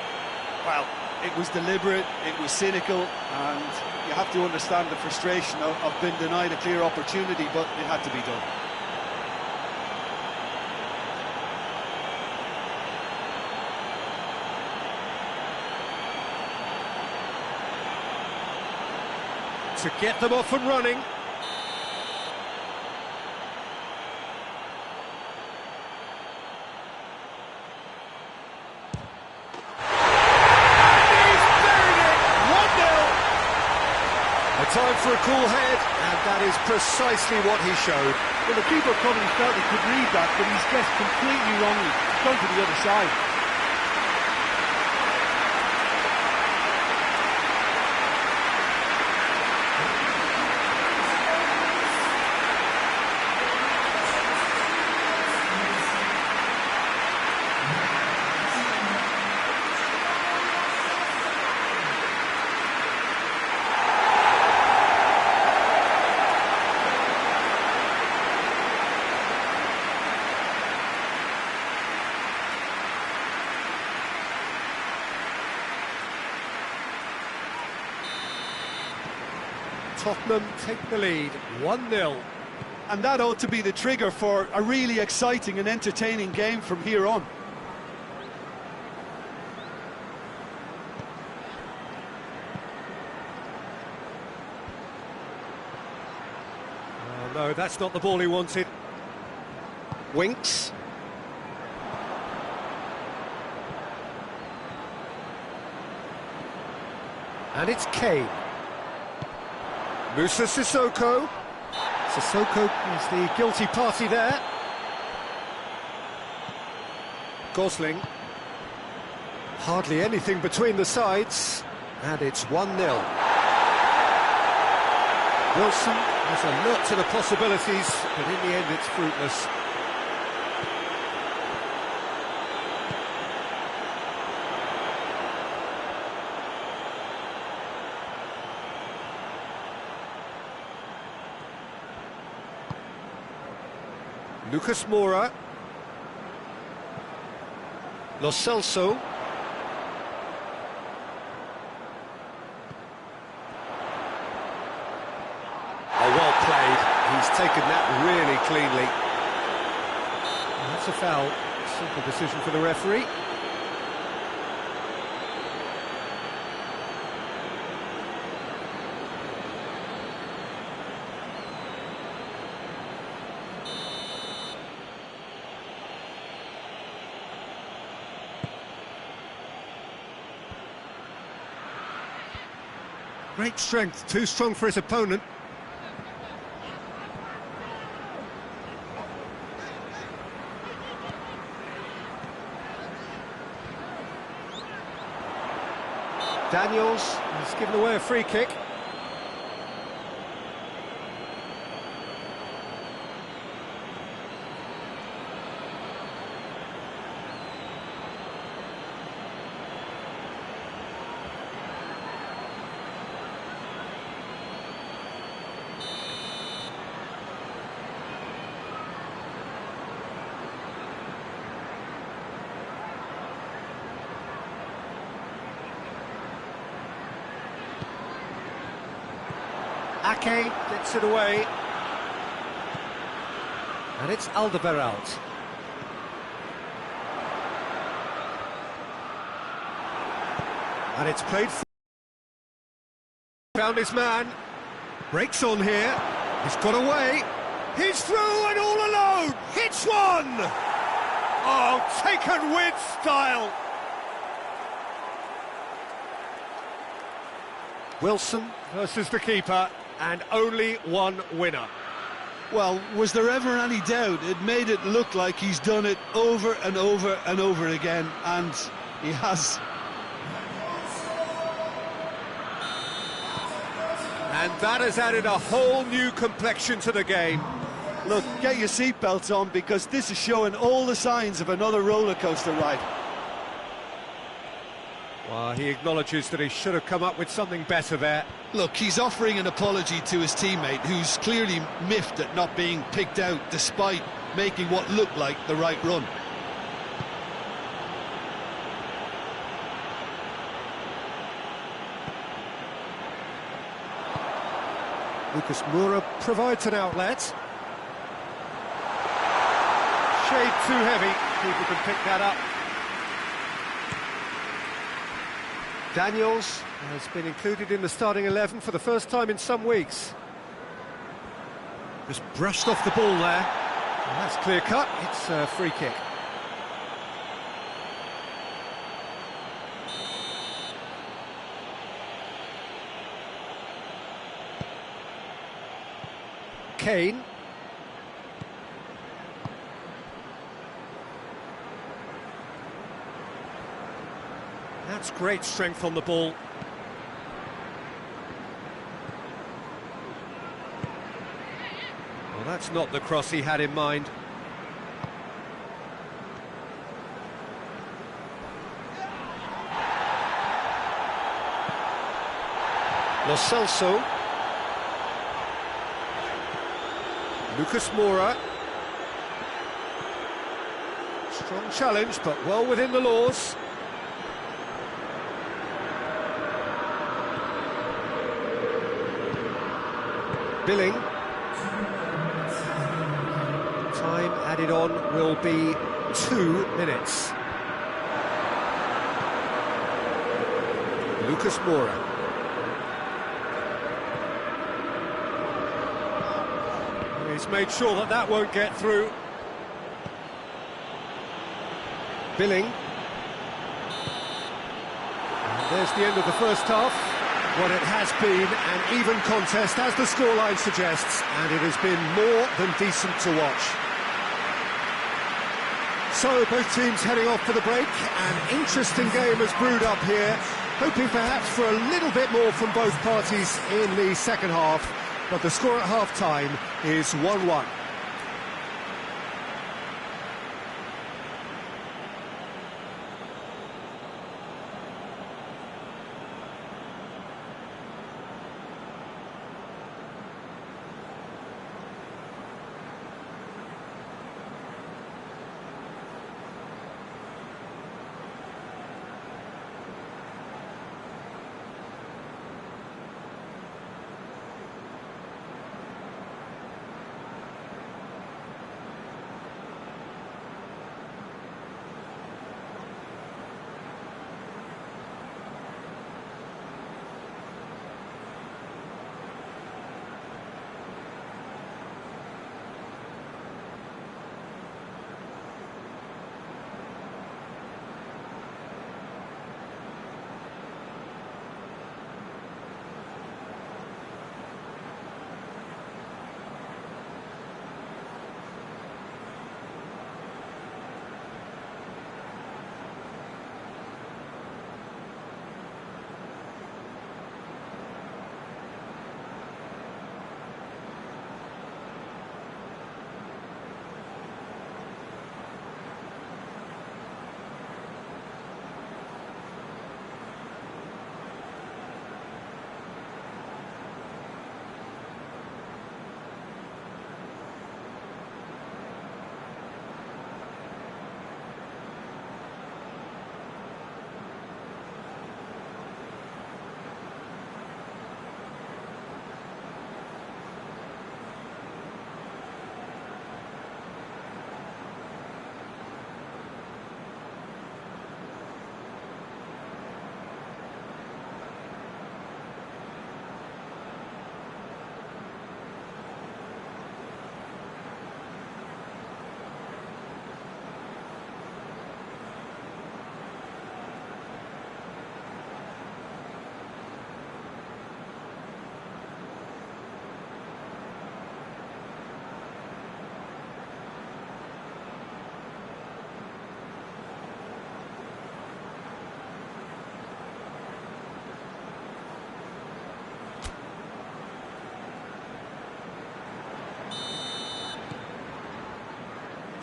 Well, it was deliberate, it was cynical, and you have to understand the frustration of being denied a clear opportunity, but it had to be done. To get them off and running. Time for a cool head, and that is precisely what he showed. Well, the keeper probably felt he could read that, but he's guessed completely wrongly. He's gone to the other side. Tottenham take the lead, 1-0. And that ought to be the trigger for a really exciting and entertaining game from here on. Oh no, that's not the ball he wanted. Winks. And it's Kane. Musa Sissoko. Sissoko is the guilty party there. Gosling. Hardly anything between the sides. And it's 1-0. Wilson has a look to the possibilities, but in the end it's fruitless. Lucas Moura. Lo Celso. Oh, well played. He's taken that really cleanly. That's a foul. Simple decision for the referee. Great strength, too strong for his opponent. Daniels has given away a free kick. Ake gets it away. And it's Alderweireld. And it's played for... Found his man. Breaks on here. He's got away. He's through and all alone. Hits one. Oh, taken with style. Wilson versus the keeper. and only one winner. Well, was there ever any doubt? It made it look like he's done it over and over and over again, and he has. And that has added a whole new complexion to the game. Look, get your seatbelts on, because this is showing all the signs of another roller coaster ride. Well, he acknowledges that he should have come up with something better there. Look, he's offering an apology to his teammate, who's clearly miffed at not being picked out despite making what looked like the right run. Lucas Moura provides an outlet. Shade too heavy, people can pick that up. Daniels has been included in the starting 11 for the first time in some weeks. Just brushed off the ball there. And that's clear cut, it's a free kick. Kane. That's great strength on the ball. Well, that's not the cross he had in mind. Lo Celso. Lucas Moura. Strong challenge, but well within the laws. Billing. Time added on will be 2 minutes. Lucas Moura. He's made sure that that won't get through. Billing. And there's the end of the first half. What it has been an even contest, as the scoreline suggests, and it has been more than decent to watch. So, both teams heading off for the break. An interesting game has brewed up here, hoping perhaps for a little bit more from both parties in the second half, but the score at half-time is 1-1.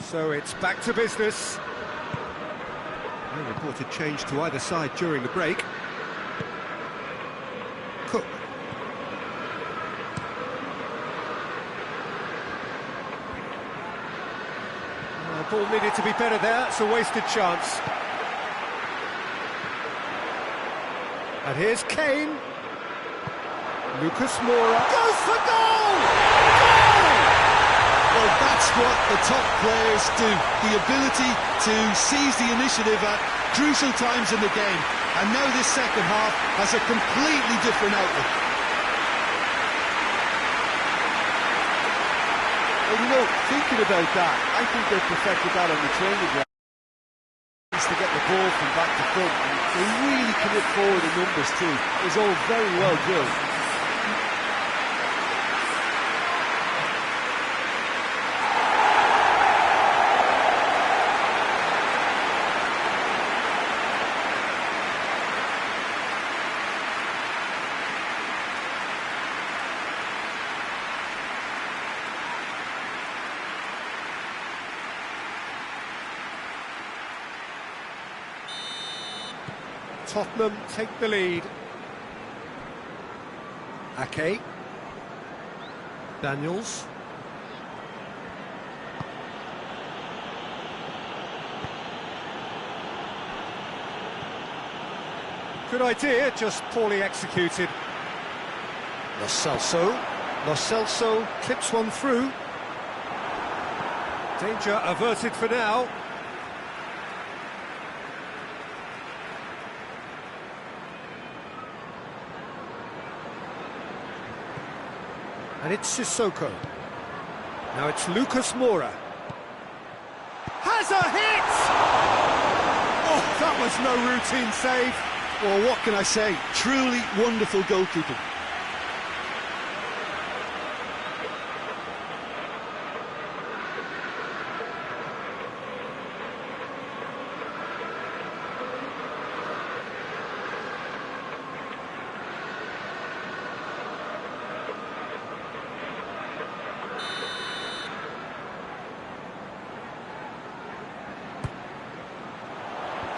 So it's back to business. No reported change to either side during the break. Cook. The ball needed to be better there, it's a wasted chance. And here's Kane. Lucas Moura goes for goal! Goal! Well, that's what the top players do. The ability to seize the initiative at crucial times in the game. And now this second half has a completely different outlook. Well, you know, thinking about that, I think they've perfected that on the training ground. To get the ball from back to front, and they really commit forward in numbers too. It's all very well drilled. Tottenham take the lead. Ake. Daniels. Good idea, just poorly executed. Lo Celso clips one through. Danger averted for now. And it's Sissoko. Now it's Lucas Moura. Has a hit! Oh, that was no routine save. Well, what can I say? Truly wonderful goalkeeping.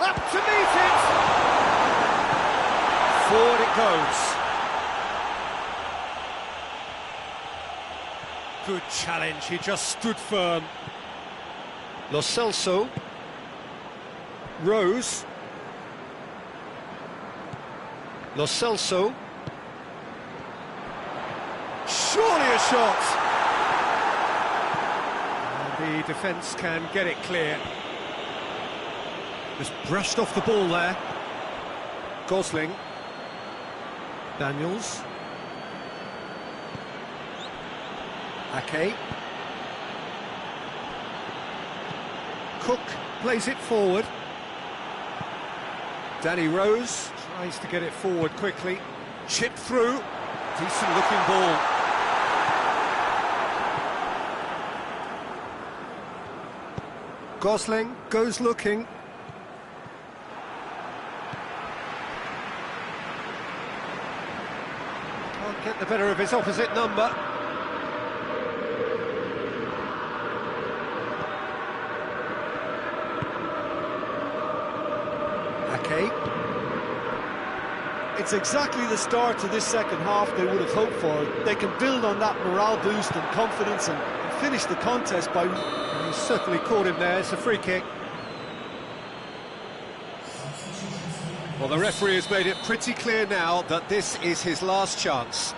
Up to meet it! Forward it goes. Good challenge, he just stood firm. Lo Celso. Rose. Lo Celso. Surely a shot! And the defence can get it clear. Just brushed off the ball there. Gosling. Daniels. Ake. Cook plays it forward. Danny Rose tries to get it forward quickly. Chip through. Decent looking ball. Gosling goes looking. Can't get the better of his opposite number. Ake. It's exactly the start to this second half they would have hoped for. They can build on that morale boost and confidence and finish the contest by... He certainly caught him there, it's a free kick. Well, the referee has made it pretty clear now that this is his last chance.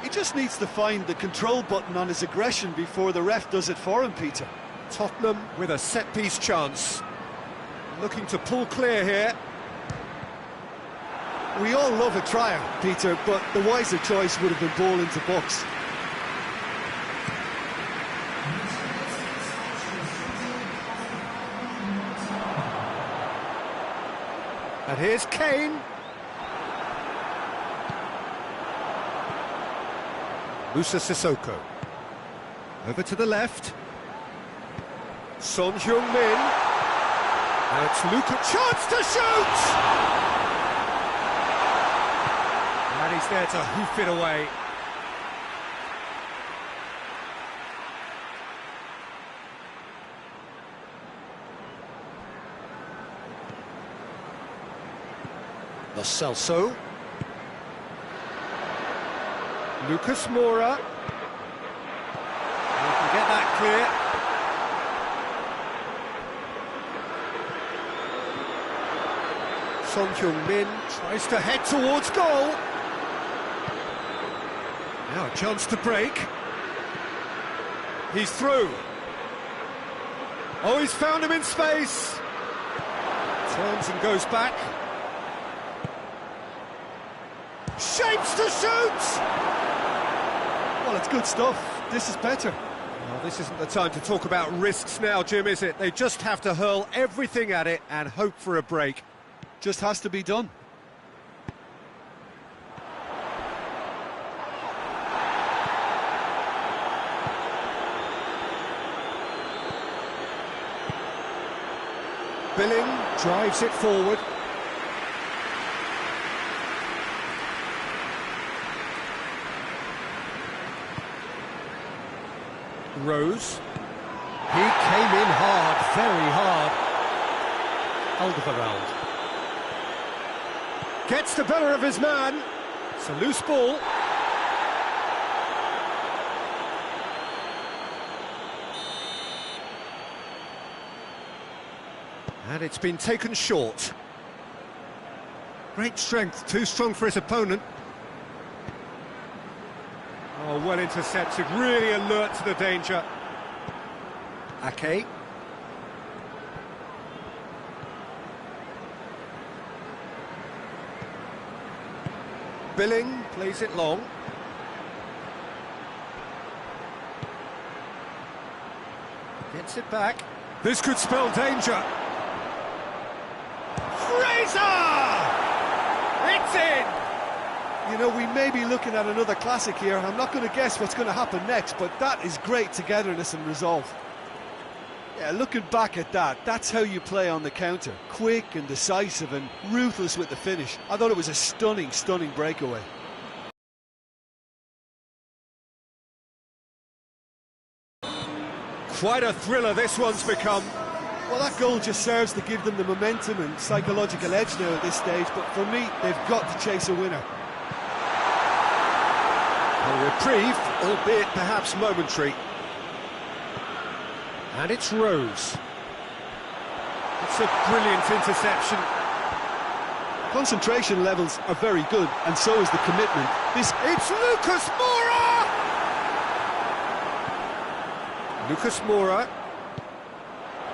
He just needs to find the control button on his aggression before the ref does it for him, Peter. Tottenham with a set-piece chance. Looking to pull clear here. We all love a trial, Peter, but the wiser choice would have been ball into box. And here's Kane. Musa Sissoko. Over to the left. Son Heung-min. Now it's Luka. Chance to shoot! And he's there to hoof it away. Lo Celso. Lucas Moura. He can get that clear. Son Heung-min tries to head towards goal. Now a chance to break. He's through. Oh, he's found him in space. Turns and goes back. Shapes to shoot! Well, it's good stuff. This is better. Well, this isn't the time to talk about risks now, Jim, is it? They just have to hurl everything at it and hope for a break. Just has to be done. Billing drives it forward. Rose. He came in hard, very hard. Alderweireld. Gets the better of his man. It's a loose ball. And it's been taken short. Great strength, too strong for his opponent. Oh, well intercepted, really alert to the danger. Ake. Billing plays it long. Gets it back. This could spell danger. Fraser! It's in! You know, we may be looking at another classic here. I'm not going to guess what's going to happen next, but that is great togetherness and resolve. Yeah, looking back at that, that's how you play on the counter. Quick and decisive and ruthless with the finish. I thought it was a stunning, stunning breakaway. Quite a thriller this one's become. Well, that goal just serves to give them the momentum and psychological edge now at this stage, but for me, they've got to chase a winner. A reprieve, albeit perhaps momentary. And it's Rose. It's a brilliant interception. Concentration levels are very good, and so is the commitment. It's Lucas Moura! Lucas Moura.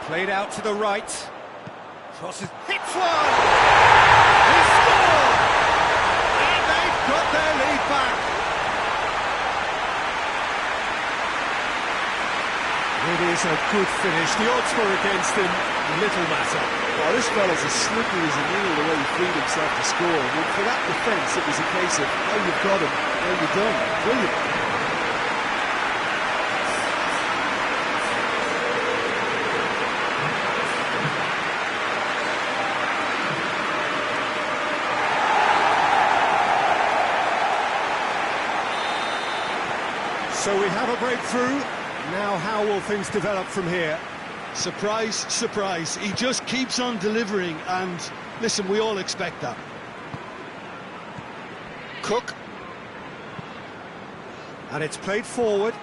Played out to the right. Crosses, hits one! He scored! And they've got their lead back. It is a good finish. The odds were against him, little matter. Well, this fella's as slippery as a needle the way he freed himself to score. And for that defence, it was a case of, now you've got him, now you're done. Brilliant. So we have a breakthrough. Now how will things develop from here? Surprise, surprise. He just keeps on delivering, and listen, we all expect that. Cook. And it's played forward.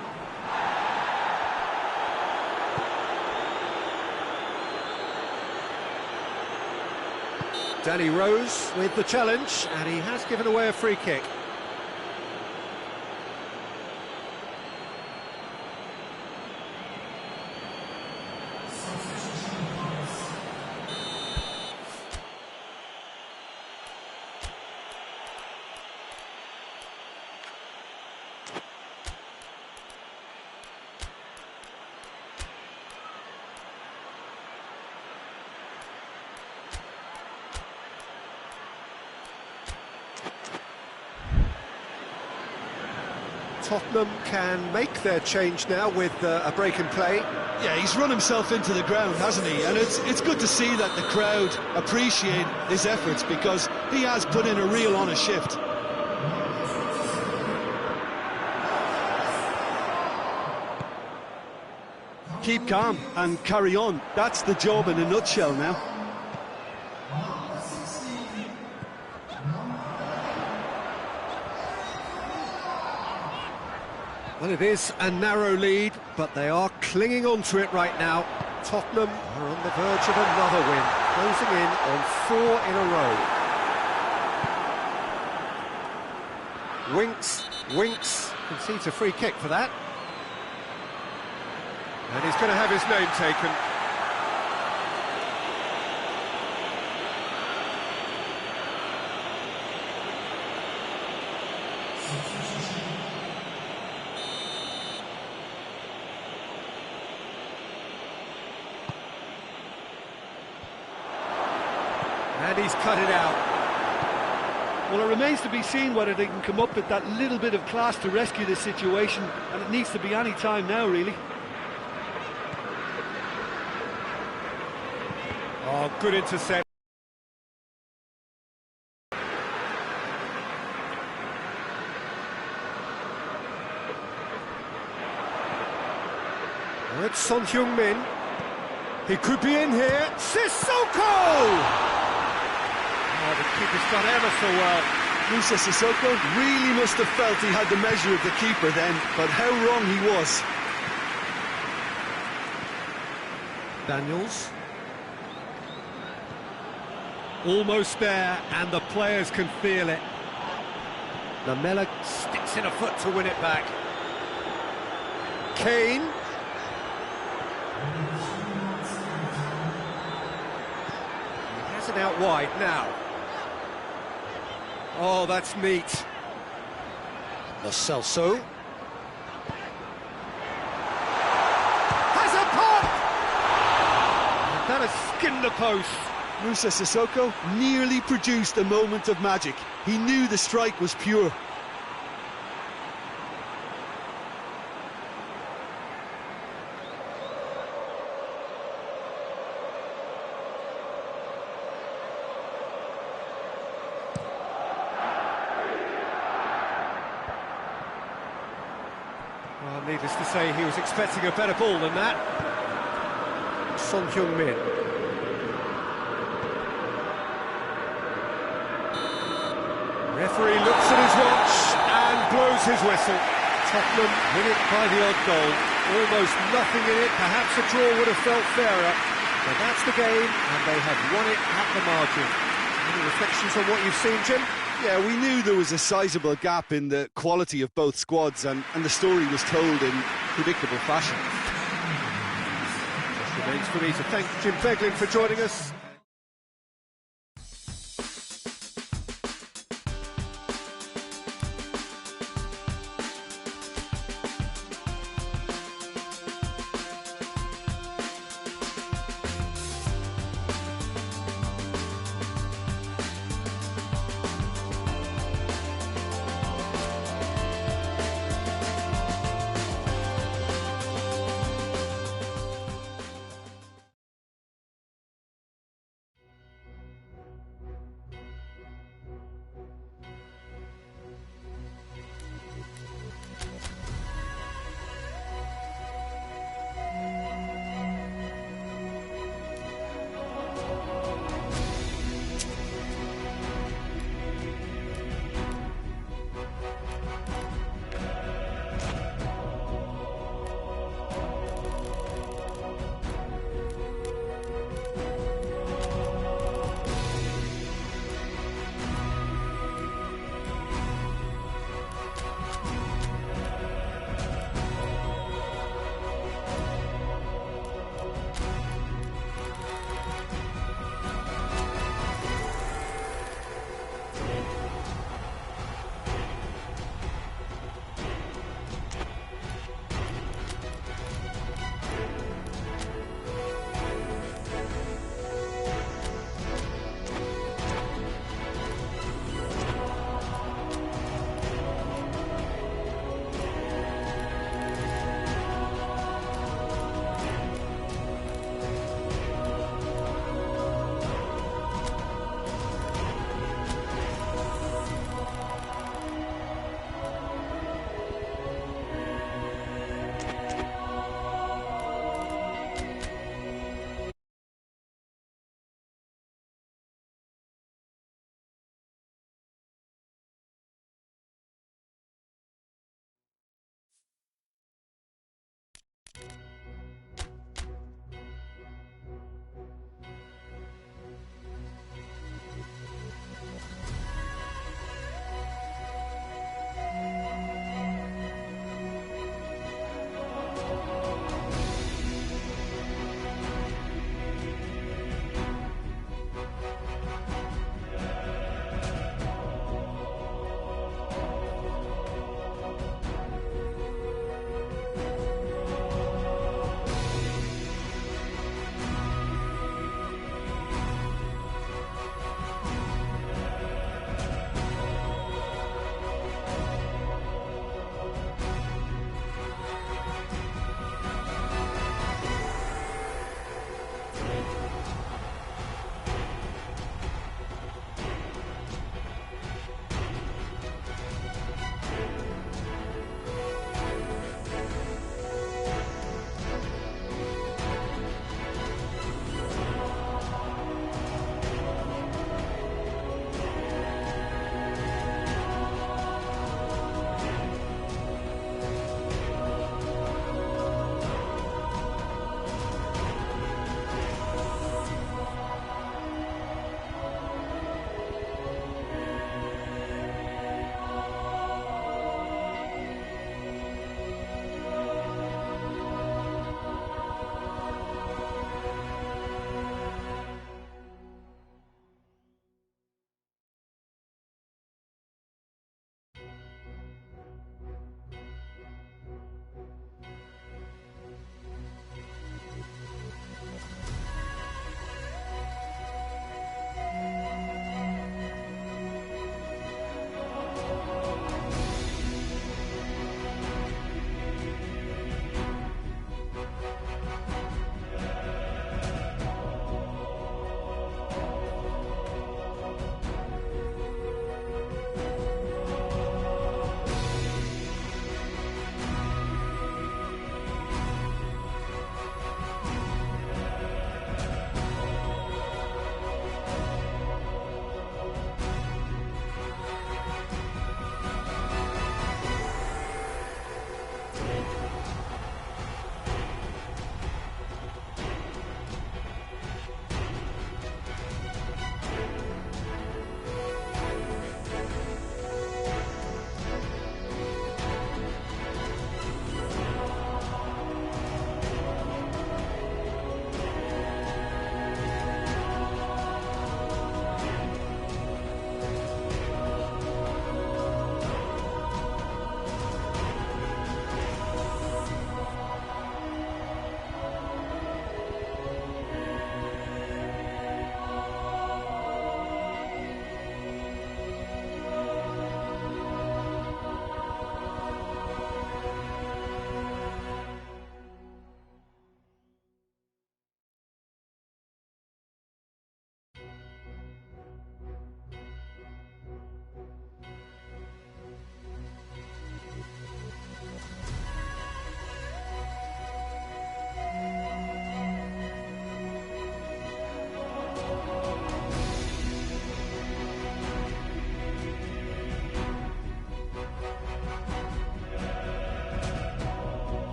Danny Rose with the challenge, and he has given away a free kick. Tottenham can make their change now with a break in play. Yeah, he's run himself into the ground, hasn't he? And it's good to see that the crowd appreciate his efforts, because he has put in a real honest shift. Keep calm and carry on. That's the job in a nutshell now. Well, it is a narrow lead, but they are clinging on to it right now. Tottenham are on the verge of another win, closing in on 4 in a row. Winks concedes a free kick for that. And he's going to have his name taken. And he's cut it out. Well, it remains to be seen whether they can come up with that little bit of class to rescue this situation, and it needs to be any time now, really. Oh, good intercept. Now it's Son Heung-min. He could be in here. Sissoko! Oh, the keeper's done ever so well. Musa Sissoko really must have felt he had the measure of the keeper then, but how wrong he was. Daniels. Almost there, and the players can feel it. Lamela sticks in a foot to win it back. Kane. He has it out wide now. Oh, that's neat. Lo Celso. Has a pop! And that has skinned the post. Musa Sissoko nearly produced a moment of magic. He knew the strike was pure. Well, needless to say, he was expecting a better ball than that. Son Heung-min. Referee looks at his watch and blows his whistle. Tottenham win it by the odd goal. Almost nothing in it. Perhaps a draw would have felt fairer. But that's the game, and they have won it at the margin. Any reflections on what you've seen, Jim? Yeah, we knew there was a sizable gap in the quality of both squads, and the story was told in predictable fashion. Just remains for me to thank Jim Beglin for joining us.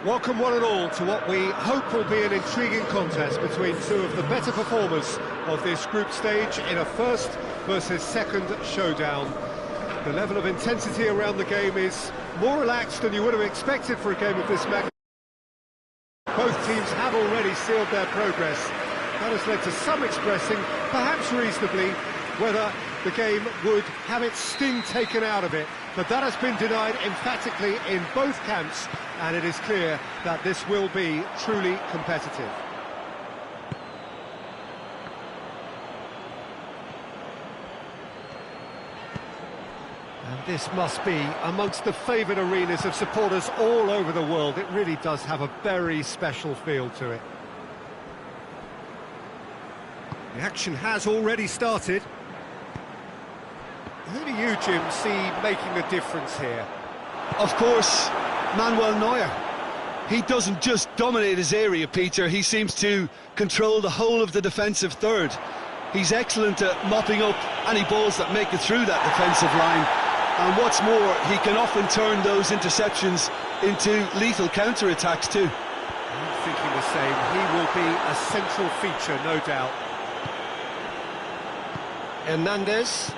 Welcome one and all to what we hope will be an intriguing contest between two of the better performers of this group stage in a first versus second showdown. The level of intensity around the game is more relaxed than you would have expected for a game of this magnitude. Both teams have already sealed their progress. That has led to some expressing, perhaps reasonably, whether the game would have its sting taken out of it. But that has been denied emphatically in both camps, and it is clear that this will be truly competitive. And this must be amongst the favoured arenas of supporters all over the world. It really does have a very special feel to it. The action has already started. Who do you, Jim, see making a difference here? Of course, Manuel Neuer. He doesn't just dominate his area, Peter, he seems to control the whole of the defensive third. He's excellent at mopping up any balls that make it through that defensive line. And what's more, he can often turn those interceptions into lethal counter-attacks too. I'm thinking the same. He will be a central feature, no doubt. Hernandez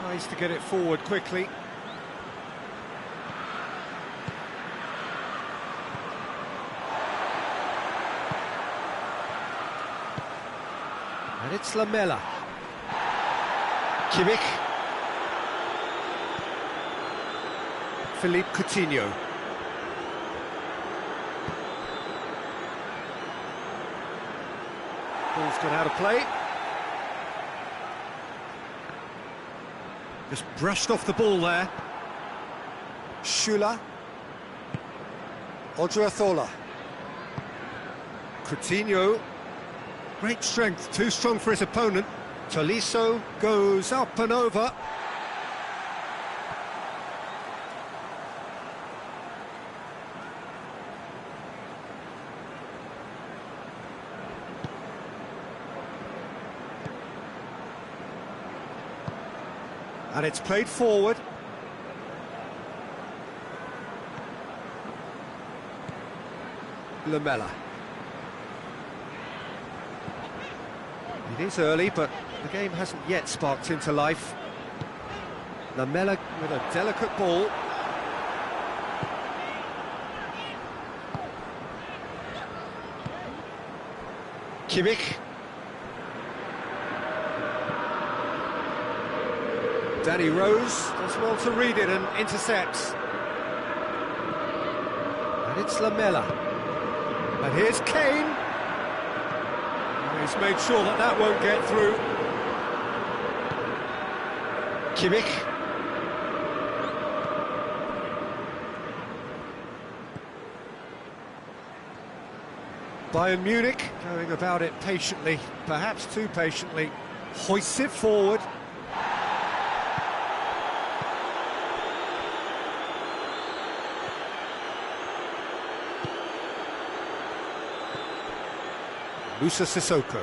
tries to get it forward quickly. And it's Lamela. Kimmich. Philippe Coutinho. Ball's gone out of play. Just brushed off the ball there. Schüller. Odriozola. Coutinho. Great strength, too strong for his opponent. Tolisso goes up and over. And it's played forward. Lamela. It is early, but the game hasn't yet sparked into life. Lamela with a delicate ball. Kimmich. Danny Rose does well to read it and intercepts. And it's Lamela. And here's Kane. He's made sure that that won't get through. Kimmich. Bayern Munich going about it patiently, perhaps too patiently. Hoists it forward. Musa Sissoko.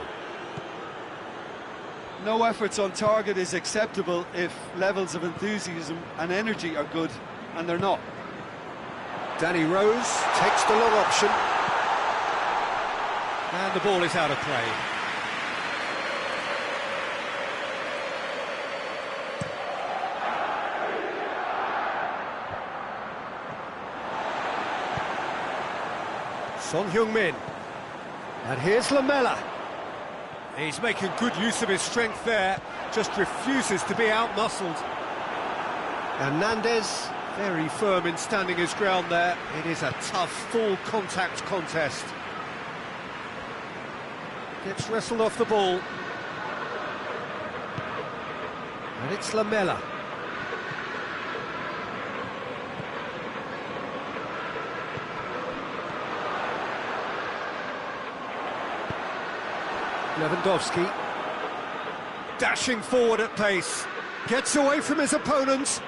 No efforts on target is acceptable if levels of enthusiasm and energy are good, and they're not. Danny Rose takes the long option. And the ball is out of play. Son Heung-min. And here's Lamela. He's making good use of his strength there, just refuses to be outmuscled. Hernandez, very firm in standing his ground there. It is a tough, full-contact contest. Gets wrestled off the ball. And it's Lamela. Lewandowski, dashing forward at pace, gets away from his opponent.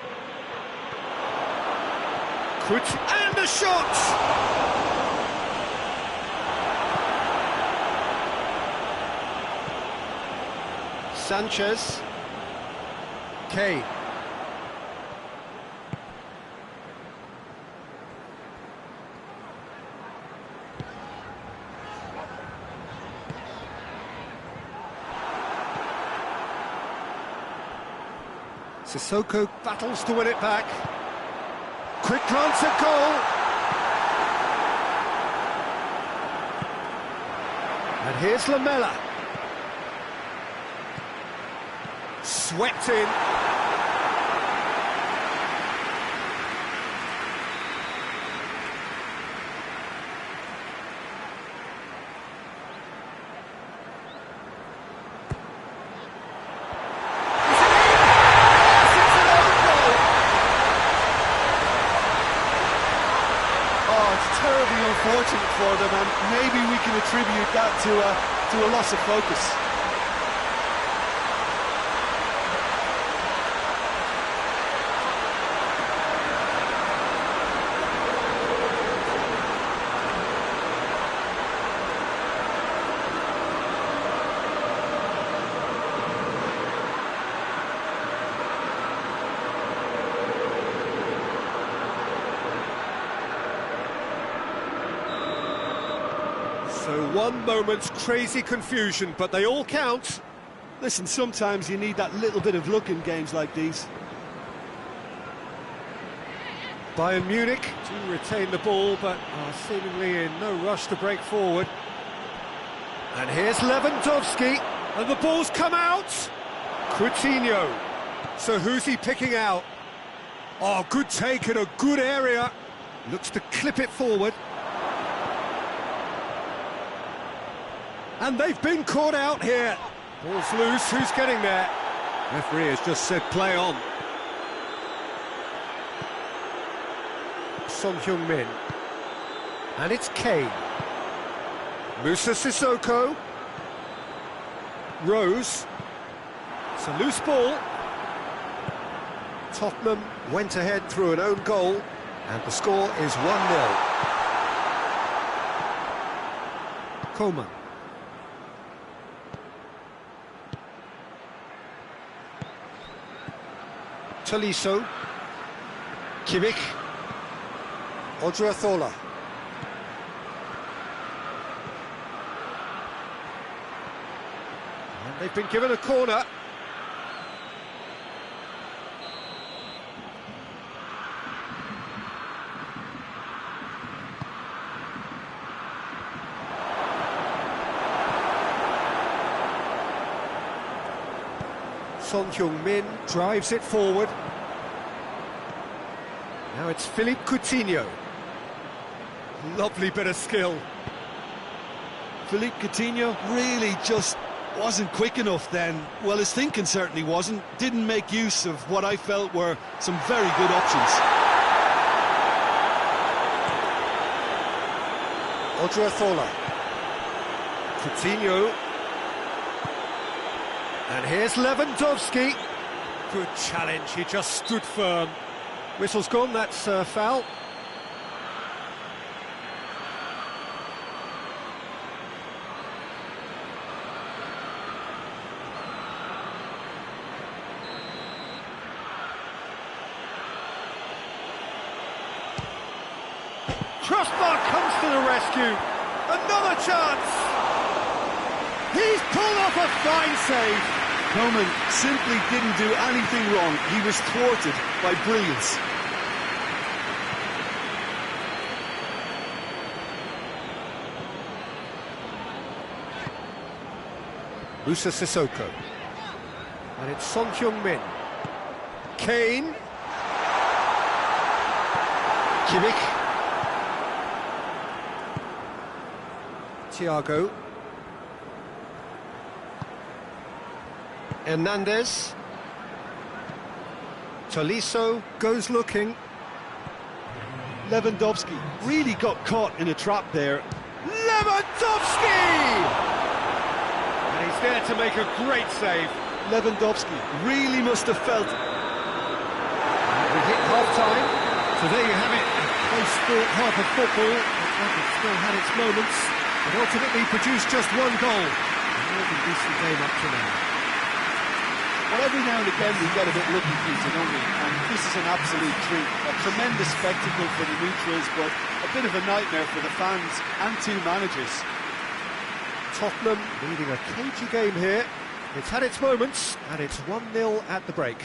And the shot! Sanchez. Kane. Sissoko battles to win it back. Quick glance at goal. And here's Lamela. Swept in. Unfortunate for them, and maybe we can attribute that to a loss of focus. So one moment's crazy confusion, but they all count. Listen, sometimes you need that little bit of luck in games like these. Bayern Munich do retain the ball, but are seemingly in no rush to break forward. And here's Lewandowski, and the ball's come out. Coutinho. So who's he picking out? Oh, good take in a good area. Looks to clip it forward. And they've been caught out here. Ball's loose, who's getting there? Referee has just said play on. Son Heung-min. And it's Kane. Musa Sissoko. Rose. It's a loose ball. Tottenham went ahead through an own goal, and the score is 1-0. Coman. Tolisso, Kimmich, Odriozola. And they've been given a corner. Son Heung-min drives it forward. Now it's Philippe Coutinho. Lovely bit of skill. Philippe Coutinho really just wasn't quick enough then. Well, his thinking certainly wasn't. Didn't make use of what I felt were some very good options. Odriozola. Coutinho. And here's Lewandowski. Good challenge, he just stood firm. Whistle's gone, that's a foul. Crossbar comes to the rescue. Another chance. He's pulled off a fine save. Coman simply didn't do anything wrong. He was thwarted by brilliance. Musa Sissoko. And it's Son Heung-min. Kane. Kimmich. Thiago. Hernandez. Tolisso goes looking. Lewandowski really got caught in a trap there. Lewandowski! And he's there to make a great save. Lewandowski really must have felt. We hit half-time, so there you have it. Close sport, half of football. It still had its moments, but ultimately produced just one goal. A more than decent game up to now. Well, every now and again we get a bit lucky, Peter, don't we? And this is an absolute treat. A tremendous spectacle for the neutrals, but a bit of a nightmare for the fans and two managers. Tottenham leading a cagey game here. It's had its moments, and it's 1-0 at the break.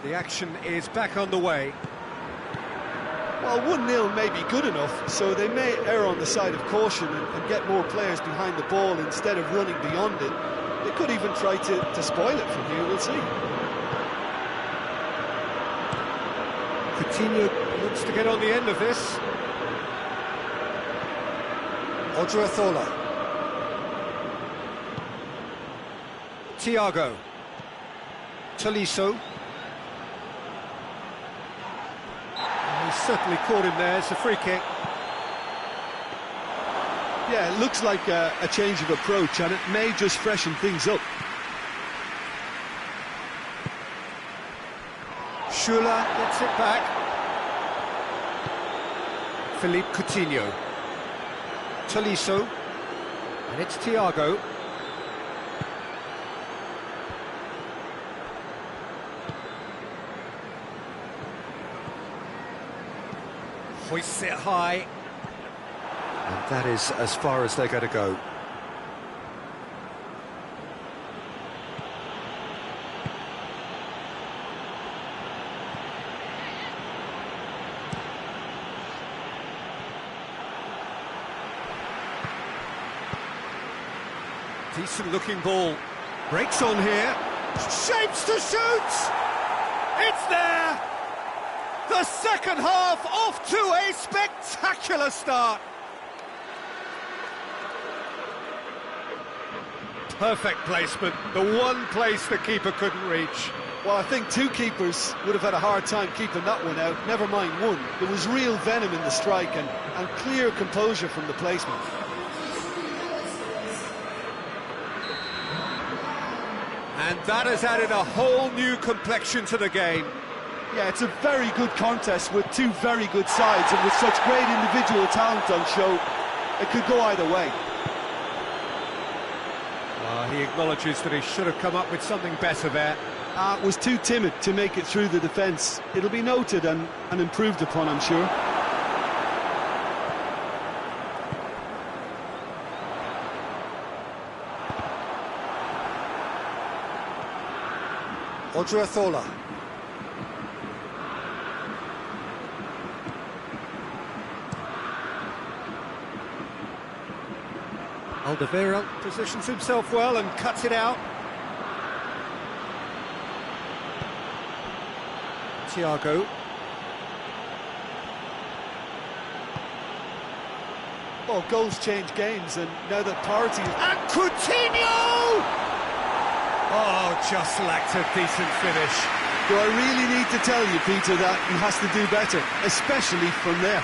The action is back on the way. Well, 1-0 may be good enough, so they may err on the side of caution and get more players behind the ball instead of running beyond it. They could even try to spoil it from here, we'll see. Coutinho looks to get on the end of this. Odriozola. Thiago. Tolisso. He's certainly caught him there. It's a free kick. Yeah, it looks like a change of approach, and it may just freshen things up. Schüller gets it back. Philippe Coutinho. Tolisso. And it's Thiago. Hoists it high. And that is as far as they're going to go. Decent looking ball. Breaks on here. Shapes to shoot! It's there! The second half off to a spectacular start. Perfect placement, the one place the keeper couldn't reach. Well, I think two keepers would have had a hard time keeping that one out, never mind one. There was real venom in the strike and clear composure from the placement. And that has added a whole new complexion to the game. Yeah, it's a very good contest with two very good sides, and with such great individual talent on show, it could go either way. He acknowledges that he should have come up with something better there. Was too timid to make it through the defence. It'll be noted and improved upon, I'm sure. Odriozola. Alderweireld positions himself well and cuts it out. Thiago. Well, goals change games, and now that parity... And Coutinho! Oh, just lacked a decent finish. Do I really need to tell you, Peter, that he has to do better, especially from there?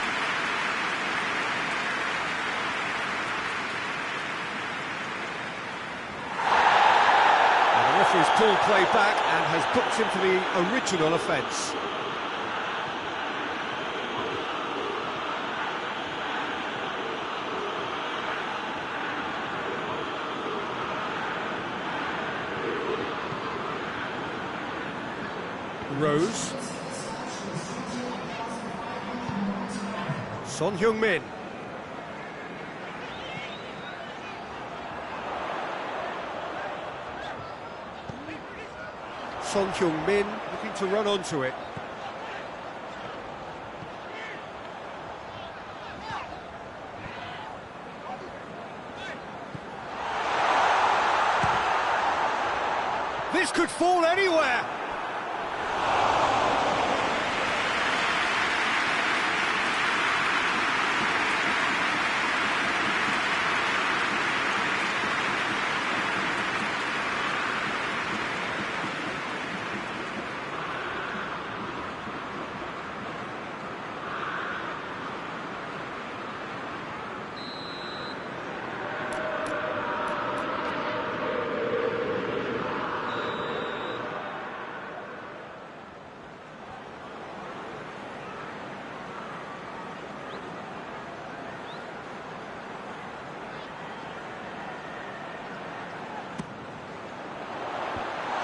The referee's pulled play back and has booked him for the original offence. Rose. Son Heung-min. Son Heung-min looking to run onto it. This could fall anywhere.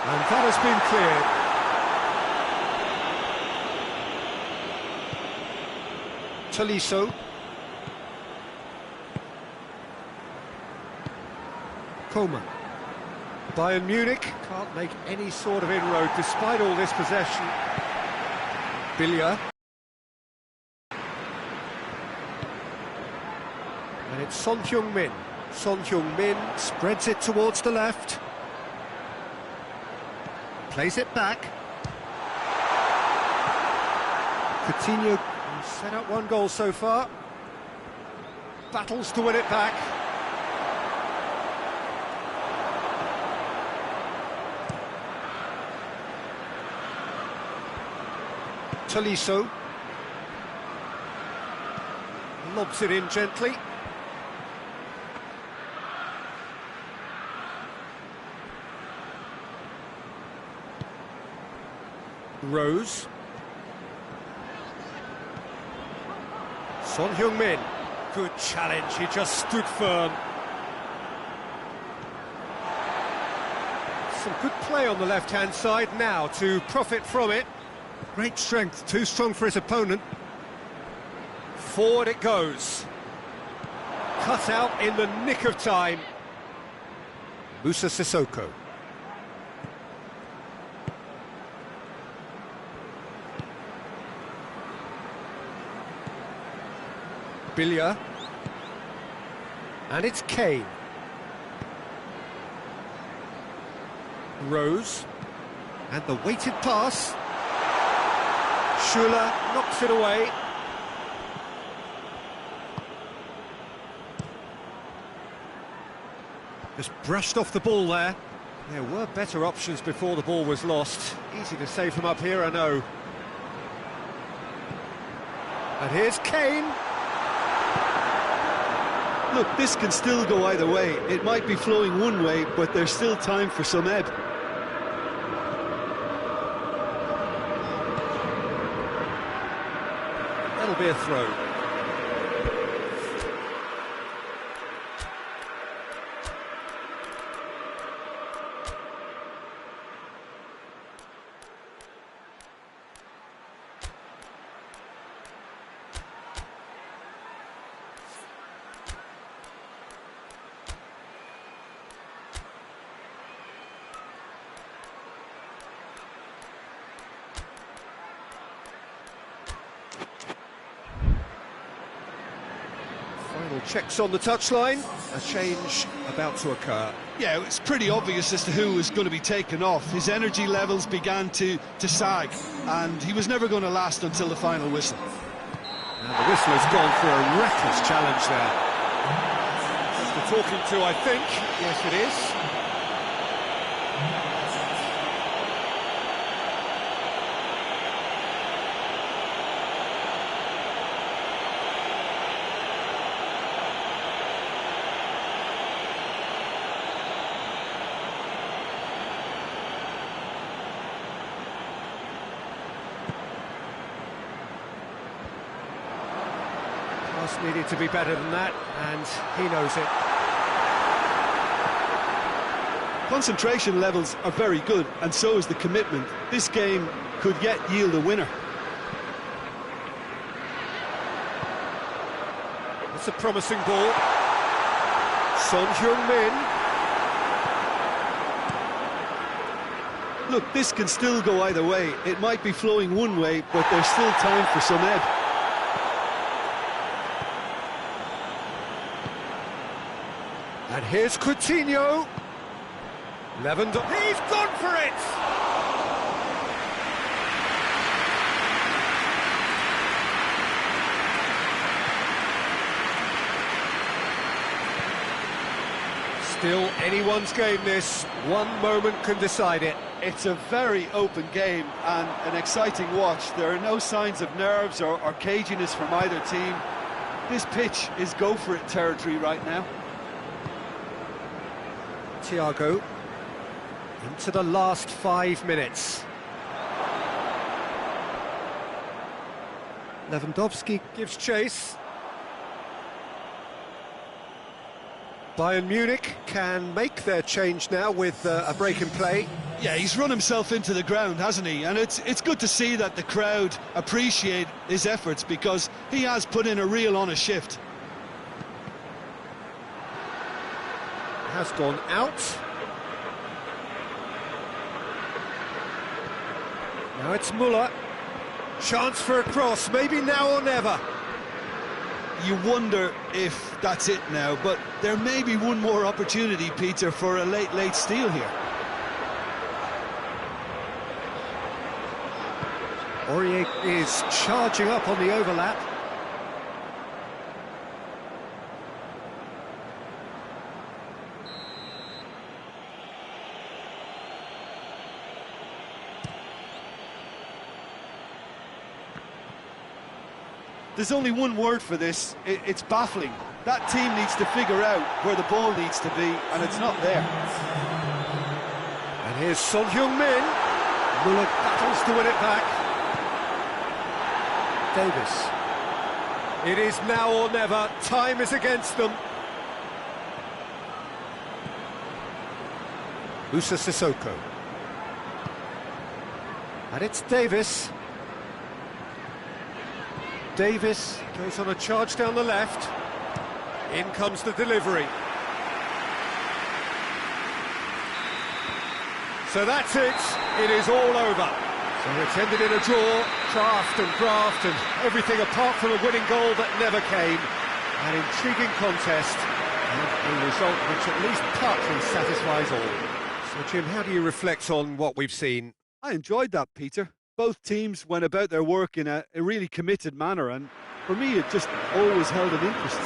And that has been cleared. Tolisso. Coman. Bayern Munich can't make any sort of inroad despite all this possession. Billia. And it's Son Heung-min. Son Heung-min spreads it towards the left. Plays it back. Coutinho set up one goal so far. Battles to win it back. Tolisso. Lobs it in gently. Rose. Son Heung-min. Good challenge, he just stood firm. Some good play on the left-hand side now to profit from it. Great strength, too strong for his opponent. Forward it goes. Cut out in the nick of time. Musa Sissoko. Billia. And it's Kane. Rose. And the weighted pass. Schuler knocks it away. Just brushed off the ball there. There were better options before the ball was lost. Easy to say from up here, I know. And here's Kane. Look, this can still go either way. It might be flowing one way, but there's still time for some ebb. That'll be a throw. Final checks on the touchline. A change about to occur. Yeah, it's pretty obvious as to who was going to be taken off. His energy levels began to sag, and he was never going to last until the final whistle. And the whistle has gone for a reckless challenge there. That's the talking to, I think. Yes, it is. Needed to be better than that, and he knows it. Concentration levels are very good, and so is the commitment. This game could yet yield a winner. It's a promising ball. Son Heung-min. Look, this can still go either way. It might be flowing one way, but there's still time for some ebb. And here's Coutinho. Lewandowski. He's gone for it! Still anyone's game, this. One moment can decide it. It's a very open game and an exciting watch. There are no signs of nerves or caginess from either team. This pitch is go-for-it territory right now. Thiago into the last 5 minutes. Lewandowski gives chase. Bayern Munich can make their change now with a break in play. Yeah, he's run himself into the ground, hasn't he? And it's good to see that the crowd appreciate his efforts, because he has put in a real honest shift. Has gone out. Now it's Muller. Chance for a cross, maybe now or never. You wonder if that's it now, but there may be one more opportunity, Peter, for a late steal here. Aurier is charging up on the overlap. There's only one word for this, it's baffling. That team needs to figure out where the ball needs to be, and it's not there. And here's Son Heung-min. Muller battles to win it back. Davis. It is now or never. Time is against them. Musa Sissoko. And it's Davis. Davis goes on a charge down the left. In comes the delivery. So that's it. It is all over. So it's ended in a draw, graft and everything apart from a winning goal that never came. An intriguing contest and a result which at least partly satisfies all. So Jim, how do you reflect on what we've seen? I enjoyed that, Peter. Both teams went about their work in a really committed manner, and for me it just always held an interest.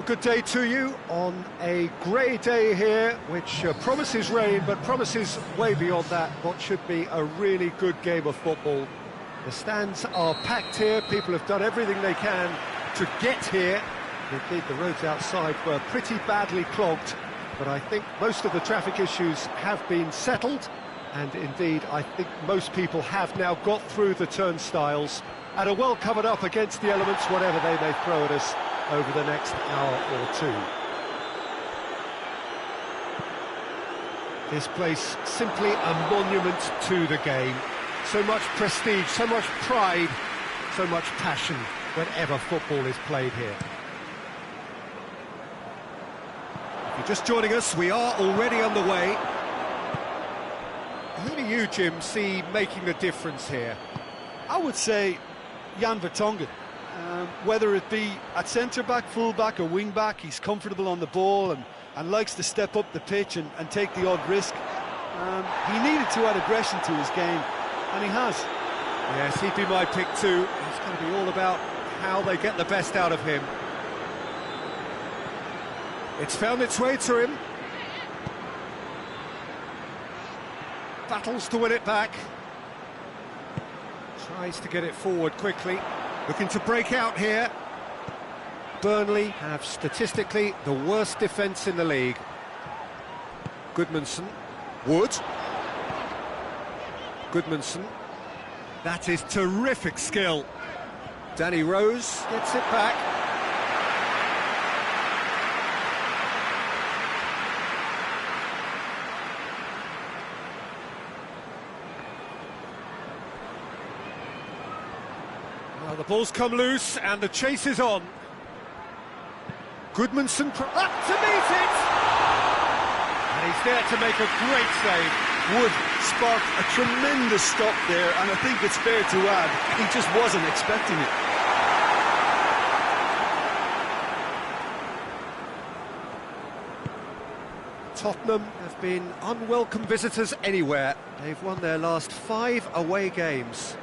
Good day to you on a grey day here, which promises rain, but promises way beyond that what should be a really good game of football. The stands are packed here, people have done everything they can to get here. Indeed, the roads outside were pretty badly clogged, but I think most of the traffic issues have been settled, and indeed I think most people have now got through the turnstiles and are well covered up against the elements, whatever they may throw at us over the next hour or two. This place simply a monument to the game. So much prestige, so much pride, so much passion whenever football is played here. If you're just joining us, we are already underway. Who do you, Jim, see making a difference here? I would say Jan Vertonghen. Whether it be at centre-back, full-back or wing-back, he's comfortable on the ball and likes to step up the pitch and take the odd risk. He needed to add aggression to his game, and he has. Yes, he'd be my pick too. It's going to be all about how they get the best out of him. It's found its way to him. Battles to win it back. Tries to get it forward quickly. Looking to break out here. Burnley have statistically the worst defence in the league. Goodmanson. Wood. Goodmanson. That is terrific skill. Danny Rose gets it back. Well, the ball's come loose and the chase is on. Goodmanson up to meet it! And he's there to make a great save. Wood sparked a tremendous stop there, and I think it's fair to add, he just wasn't expecting it. Tottenham have been unwelcome visitors anywhere. They've won their last 5 away games.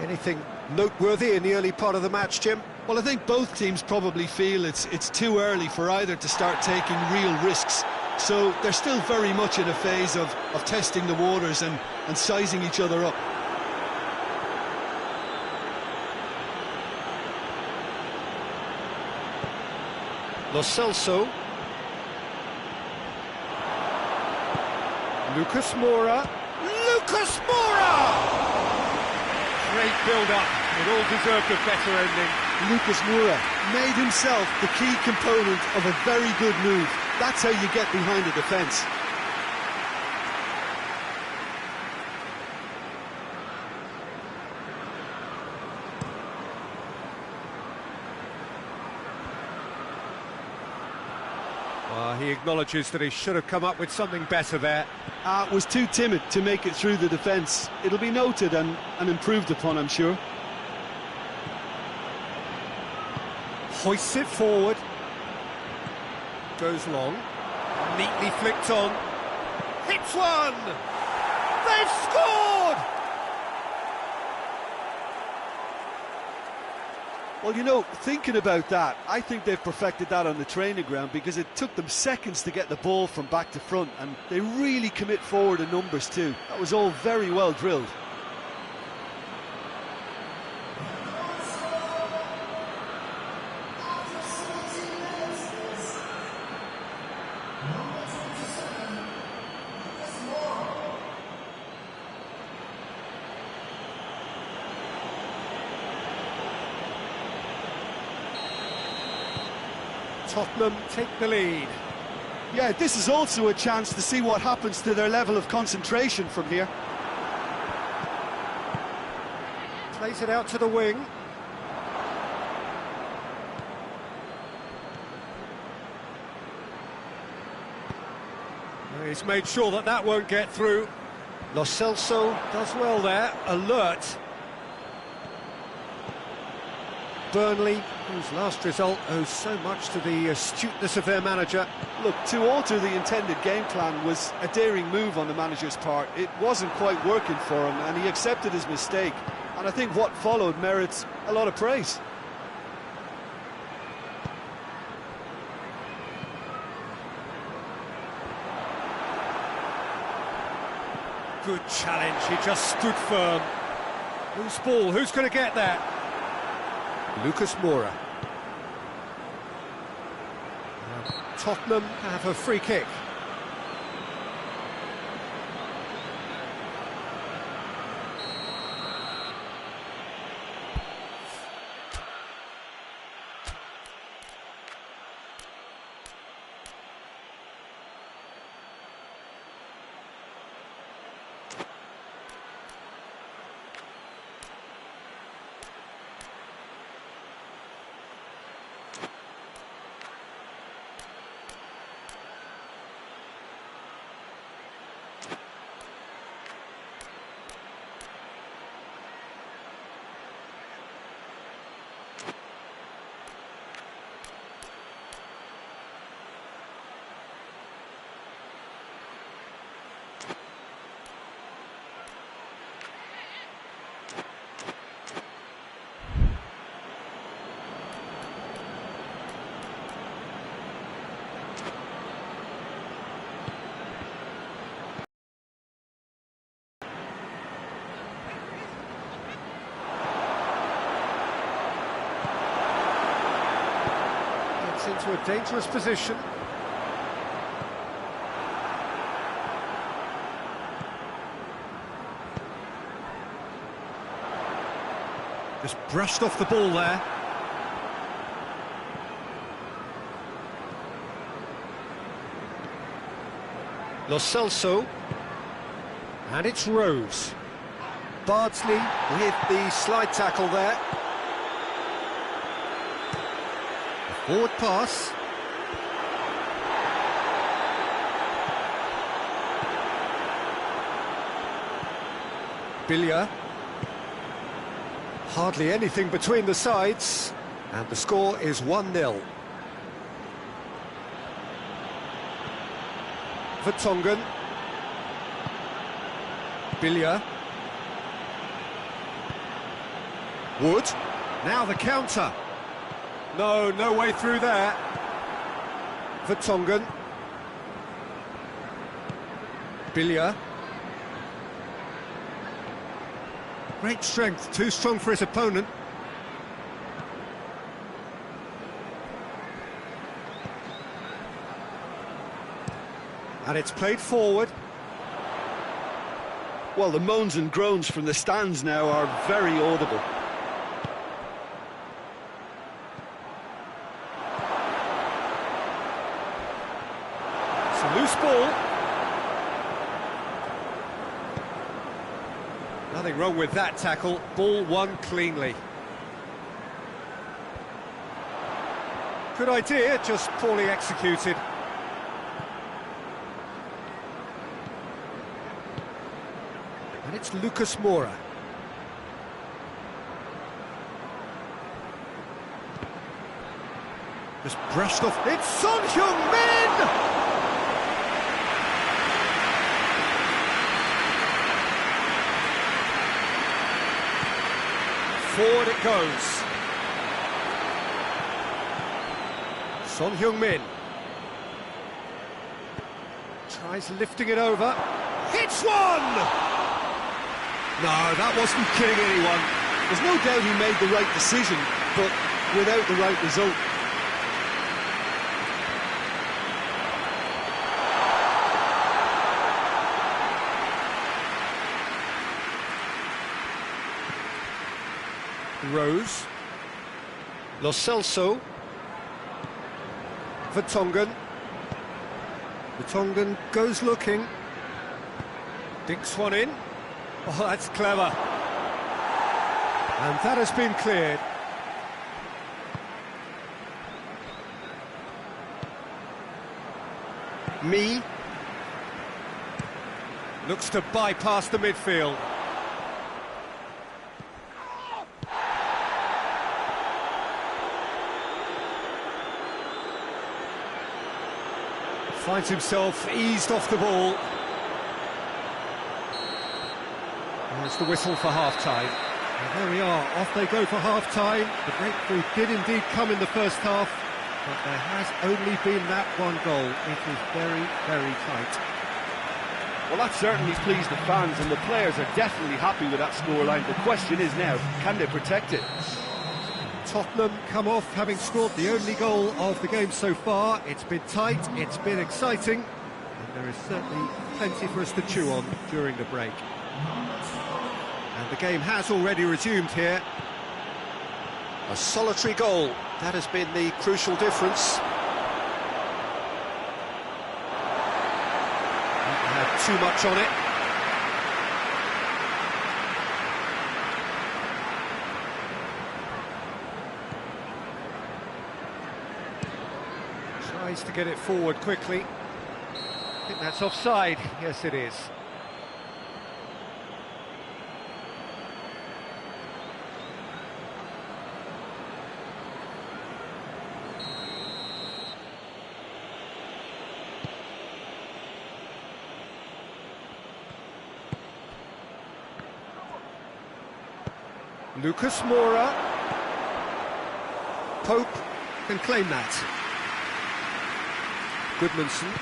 Anything noteworthy in the early part of the match, Jim? Well, I think both teams probably feel it's too early for either to start taking real risks. So they're still very much in a phase of testing the waters and sizing each other up. Lo Celso. Lucas Moura. Lucas Moura! Great build-up. It all deserved a better ending. Lucas Moura made himself the key component of a very good move. That's how you get behind the defence. He acknowledges that he should have come up with something better there. Was too timid to make it through the defence. It'll be noted and improved upon, I'm sure. Hoists it forward. Goes long. Neatly flicked on. Hits one! They've scored! Well, you know, thinking about that, I think they've perfected that on the training ground because it took them seconds to get the ball from back to front, and they really commit forward in numbers too. That was all very well drilled. Tottenham take the lead. Yeah, this is also a chance to see what happens to their level of concentration from here. Plays it out to the wing. He's made sure that that won't get through. Lo Celso does well there, alert. Burnley, whose last result owes so much to the astuteness of their manager. Look, to alter the intended game plan was a daring move on the manager's part. It wasn't quite working for him, and he accepted his mistake. And I think what followed merits a lot of praise. Good challenge, he just stood firm. Loose ball, who's going to get that? Lucas Moura. Tottenham have a free kick. Into a dangerous position. Just brushed off the ball there. Lo Celso. And it's Rose. Bardsley with the slide tackle there. Forward pass. Billia. Hardly anything between the sides, and the score is 1-0. Vertonghen. Billia. Wood. Now the counter. No way through there. Vertonghen. Billia. Great strength, too strong for his opponent. And it's played forward. Well, the moans and groans from the stands now are very audible. Loose ball. Nothing wrong with that tackle. Ball won cleanly. Good idea, just poorly executed. And it's Lucas Moura. Just brushed off. It's Son Heung-min! Forward it goes. Son Heung-min tries lifting it over. Hits one! No, that wasn't kidding anyone. There's no doubt he made the right decision, but without the right result. Rose. Lo Celso. Vertonghen. Vertonghen goes looking. Dinks one in. Oh, that's clever. And that has been cleared. Me. Looks to bypass the midfield. Finds himself eased off the ball. There's the whistle for half-time. And there we are, off they go for half-time. The breakthrough did indeed come in the first half, but there has only been that one goal. It is very, very tight. Well, that certainly pleased the fans, and the players are definitely happy with that scoreline. The question is now, can they protect it? Tottenham come off having scored the only goal of the game so far. It's been tight, it's been exciting, and there is certainly plenty for us to chew on during the break. And the game has already resumed here. A solitary goal, that has been the crucial difference. Not had too much on it. Tries to get it forward quickly. I think that's offside. Yes, it is. Lucas Moura. Pope can claim that. Goodmanson.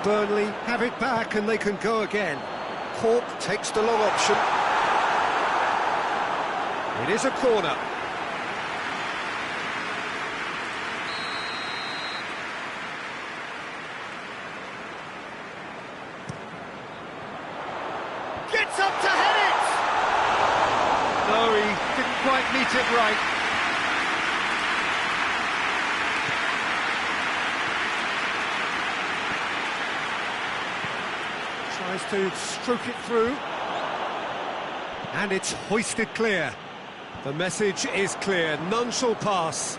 Burnley have it back and they can go again. Cork takes the long option. It is a corner. Gets up to head it! No, he didn't quite meet it right. Tries to stroke it through. And it's hoisted clear. The message is clear, none shall pass.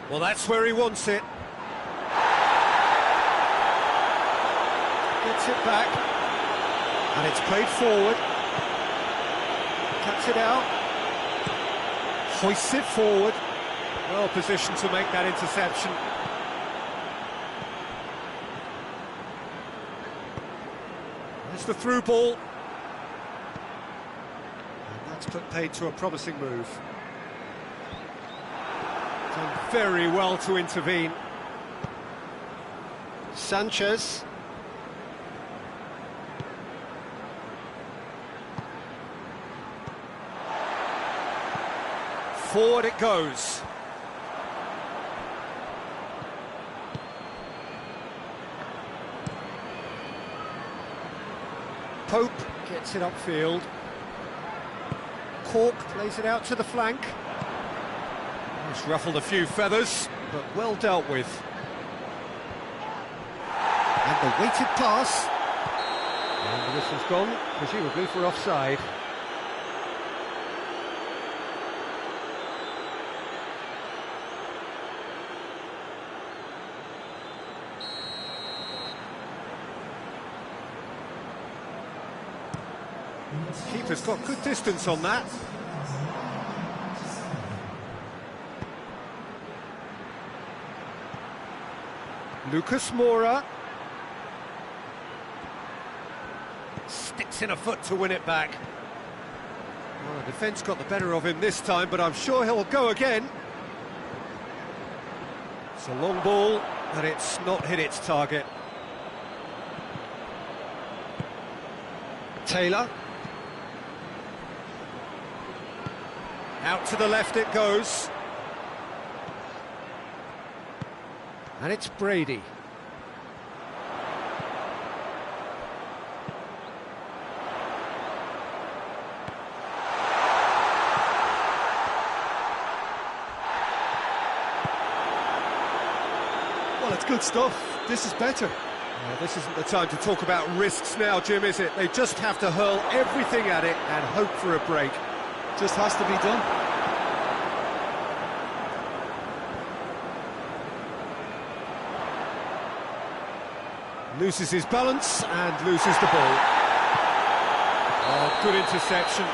Well, that's where he wants it. Gets it back. And it's played forward. Cuts it out. Hoists it forward. Well positioned to make that interception. There's the through ball. And that's put paid to a promising move. Done very well to intervene. Sanchez. Forward it goes. Pope gets it upfield. Cork plays it out to the flank. It's ruffled a few feathers, but well dealt with. And the weighted pass. And the whistle's gone, presumably for offside. Keeper's got good distance on that. Lucas Moura. Sticks in a foot to win it back. Well, the defence got the better of him this time, but I'm sure he'll go again. It's a long ball, but it's not hit its target. Taylor. Out to the left it goes. And it's Brady. Well, it's good stuff. This is better. This isn't the time to talk about risks now, Jim, is it? They just have to hurl everything at it and hope for a break. Just has to be done. Loses his balance and loses the ball. Oh, good interception.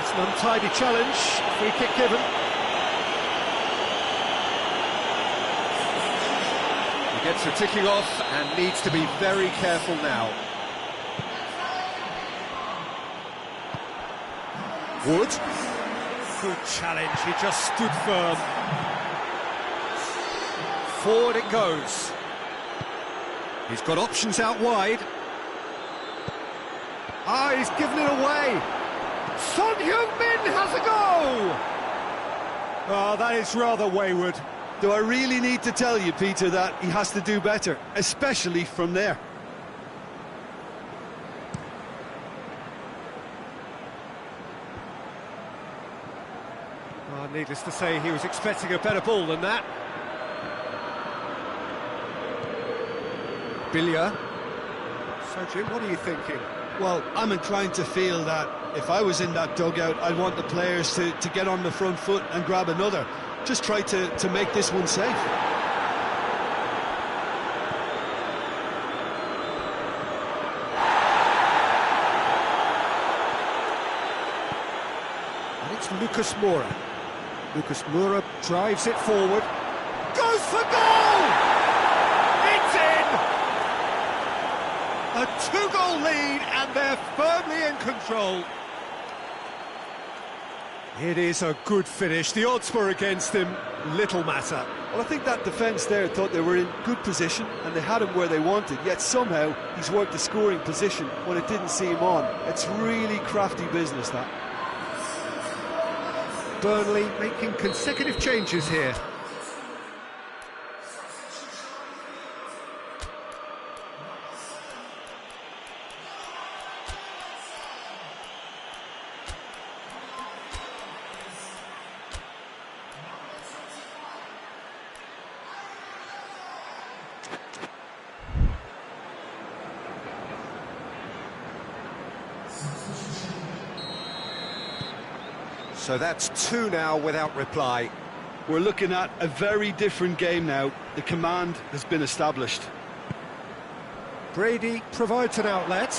It's an untidy challenge. Free kick given. He gets the ticking off and needs to be very careful now. Wood. Good challenge, he just stood firm. Forward it goes. He's got options out wide. Ah, he's given it away. Son Heung-min has a go! Oh, that is rather wayward. Do I really need to tell you, Peter, that he has to do better, especially from there? Oh, needless to say, he was expecting a better ball than that. Billiard. So, Jim, what are you thinking? Well, I'm inclined to feel that if I was in that dugout, I'd want the players to get on the front foot and grab another. Just try to make this one safe. And it's Lucas Moura. Lucas Moura drives it forward. Goes for goal! It's in! A two-goal lead, and they're firmly in control. It is a good finish. The odds were against him. Little matter. Well, I think that defence there thought they were in good position and they had him where they wanted, yet somehow he's worked the scoring position when it didn't see him on. It's really crafty business, that. Burnley making consecutive changes here. So that's two now without reply. We're looking at a very different game now. The command has been established. Brady provides an outlet.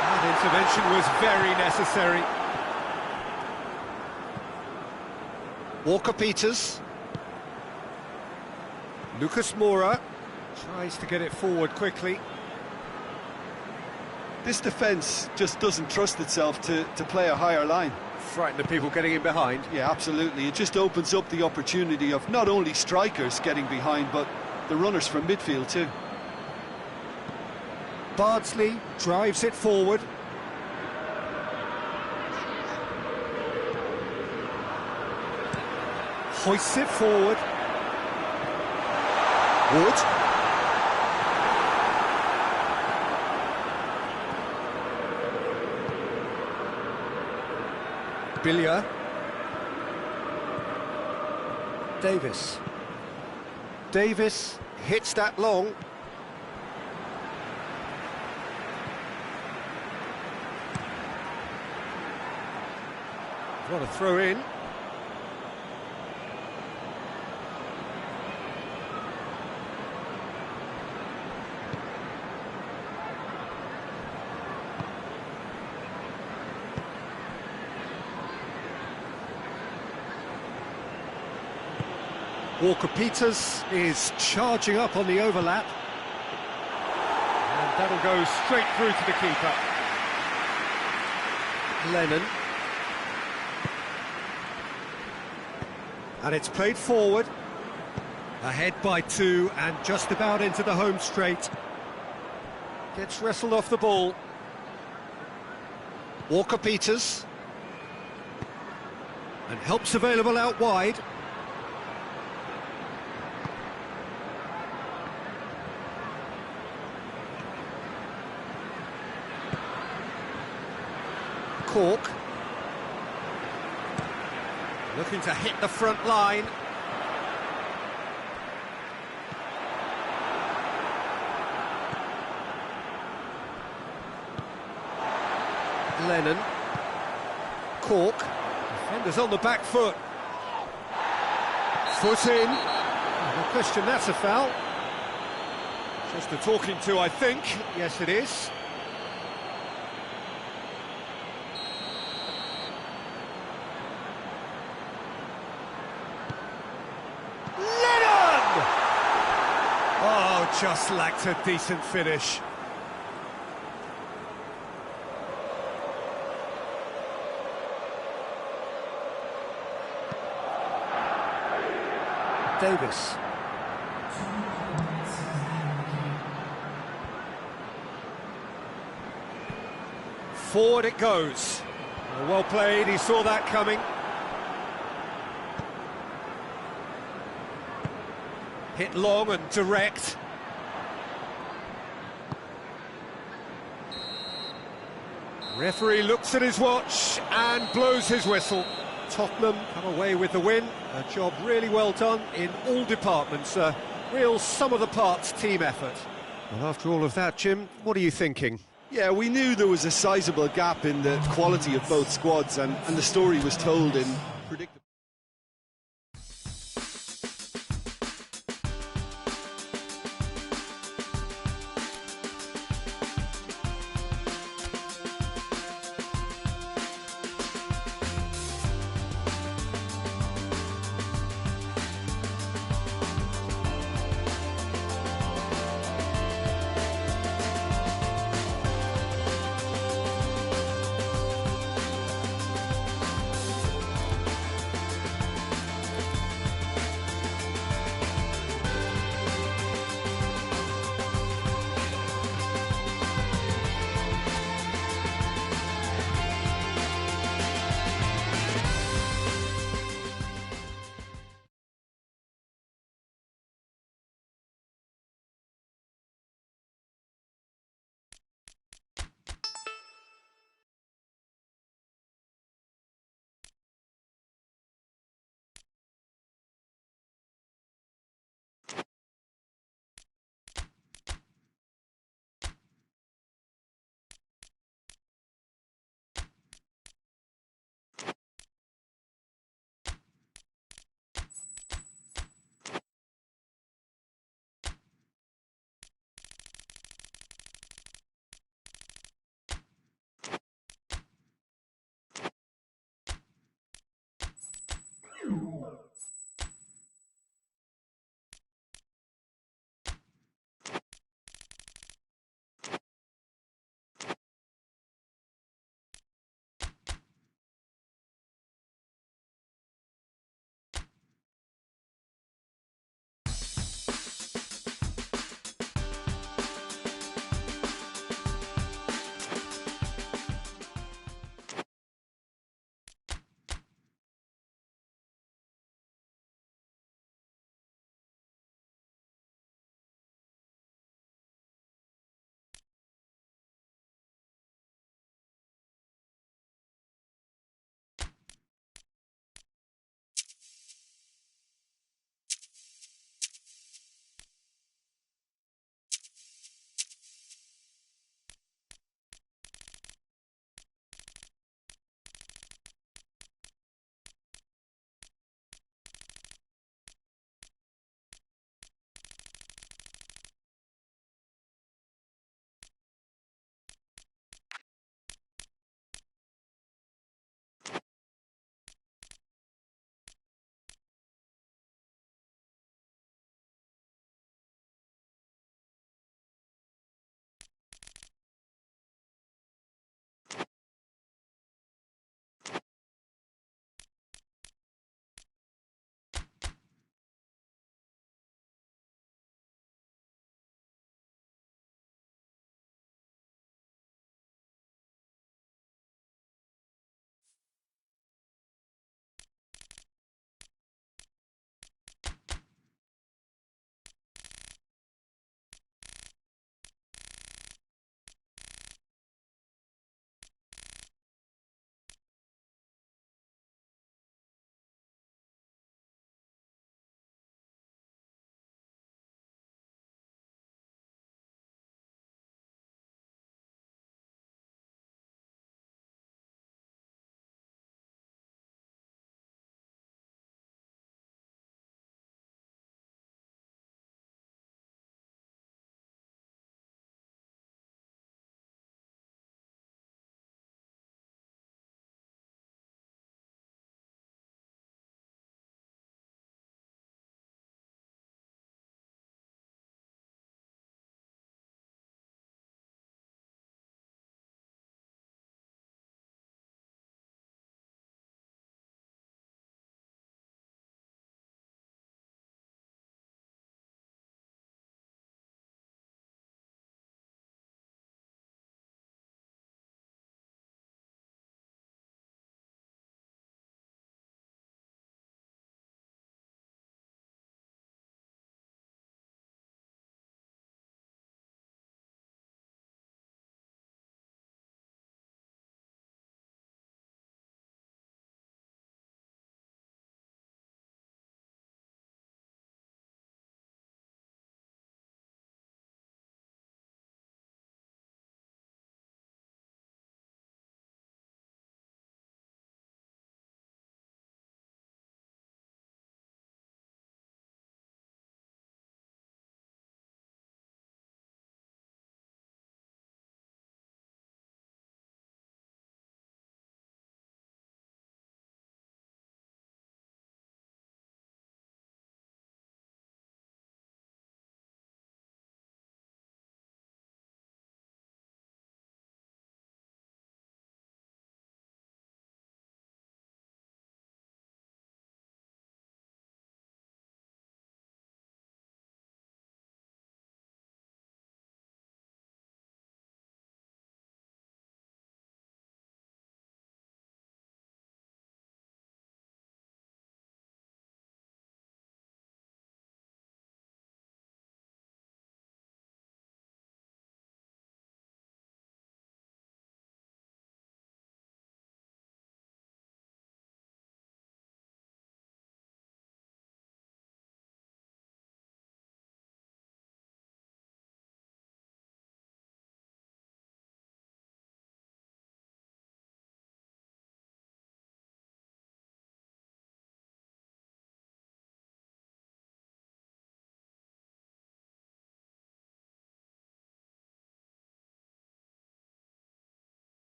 That intervention was very necessary. Walker-Peters. Lucas Moura tries to get it forward quickly. This defence just doesn't trust itself to play a higher line. Frightened of people getting in behind. Yeah, absolutely. It just opens up the opportunity of not only strikers getting behind, but the runners from midfield too. Bardsley drives it forward. Hoists it forward. Wood. Billiard. Davis. Davis hits that long. What a throw in. Walker-Peters is charging up on the overlap. And that'll go straight through to the keeper. Lennon. And it's played forward. Ahead by two and just about into the home straight. Gets wrestled off the ball. Walker-Peters. And help's available out wide. Cork. Looking to hit the front line. Lennon. Cork. Defenders on the back foot. Foot in. No question, that's a foul. Just a talking to, I think. Yes, it is. Oh, just lacked a decent finish. Davis. Forward it goes. Well played, he saw that coming. Hit long and direct. Referee looks at his watch and blows his whistle. Tottenham come away with the win. A job really well done in all departments. A real sum-of-the-parts team effort. Well, after all of that, Jim, what are you thinking? Yeah, we knew there was a sizable gap in the quality of both squads, and the story was told in predictable.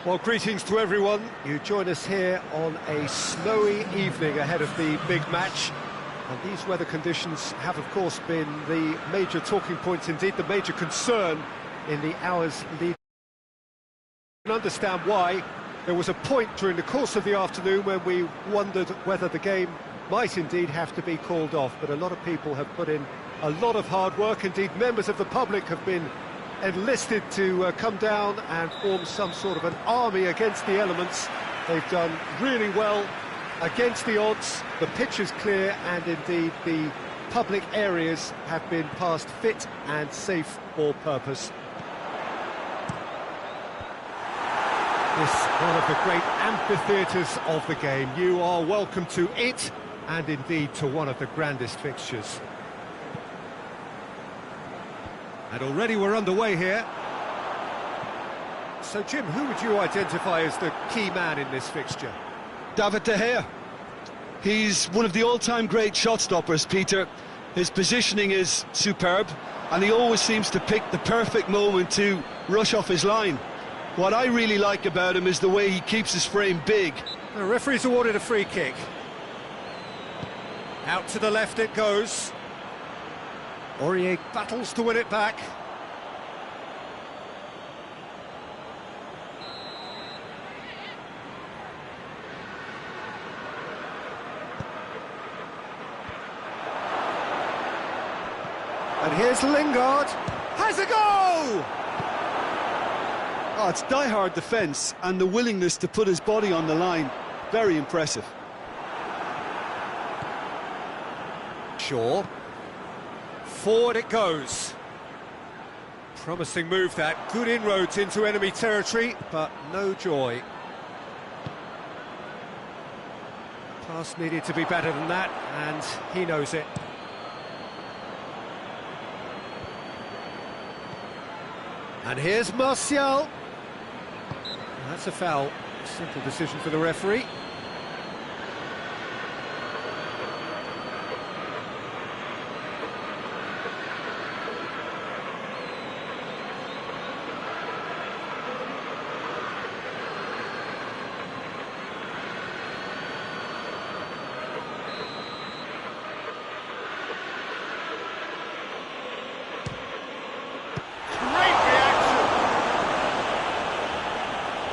Well, greetings to everyone. You join us here on a snowy evening ahead of the big match. And these weather conditions have, of course, been the major talking point, indeed the major concern in the hours leading. You can understand why. There was a point during the course of the afternoon when we wondered whether the game might indeed have to be called off. But a lot of people have put in a lot of hard work. Indeed, members of the public have been enlisted to come down and form some sort of an army against the elements. They've done really well against the odds. The pitch is clear, and indeed the public areas have been passed fit and safe for purpose. This one of the great amphitheatres of the game. You are welcome to it, and indeed to one of the grandest fixtures. And already we're underway here. So, Jim, who would you identify as the key man in this fixture? David De Gea. He's one of the all-time great shot-stoppers, Peter. His positioning is superb, and he always seems to pick the perfect moment to rush off his line. What I really like about him is the way he keeps his frame big. The referee's awarded a free kick. Out to the left it goes. Aurier battles to win it back. And here's Lingard. Has a goal! Oh, it's die-hard defence and the willingness to put his body on the line. Very impressive. Shaw. Forward it goes. Promising move that. Good inroads into enemy territory, but no joy. Pass needed to be better than that, and he knows it. And here's Martial. That's a foul. Simple decision for the referee.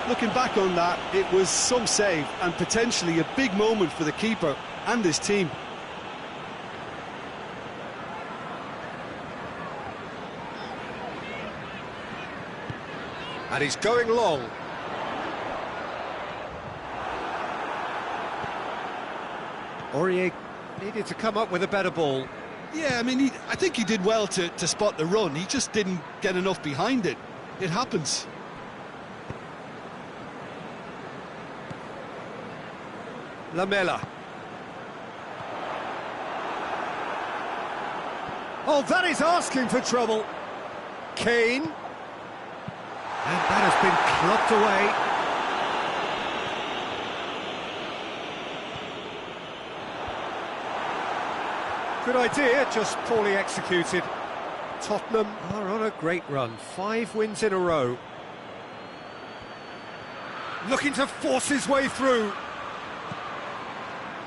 Looking back on that, it was some save and potentially a big moment for the keeper and his team. And he's going long. Aurier needed to come up with a better ball. Yeah, I mean, I think he did well to spot the run. He just didn't get enough behind it. It happens. Lamela. Oh, that is asking for trouble. Kane. And that has been clubbed away. Good idea, just poorly executed. Tottenham are on a great run. 5 wins in a row. Looking to force his way through.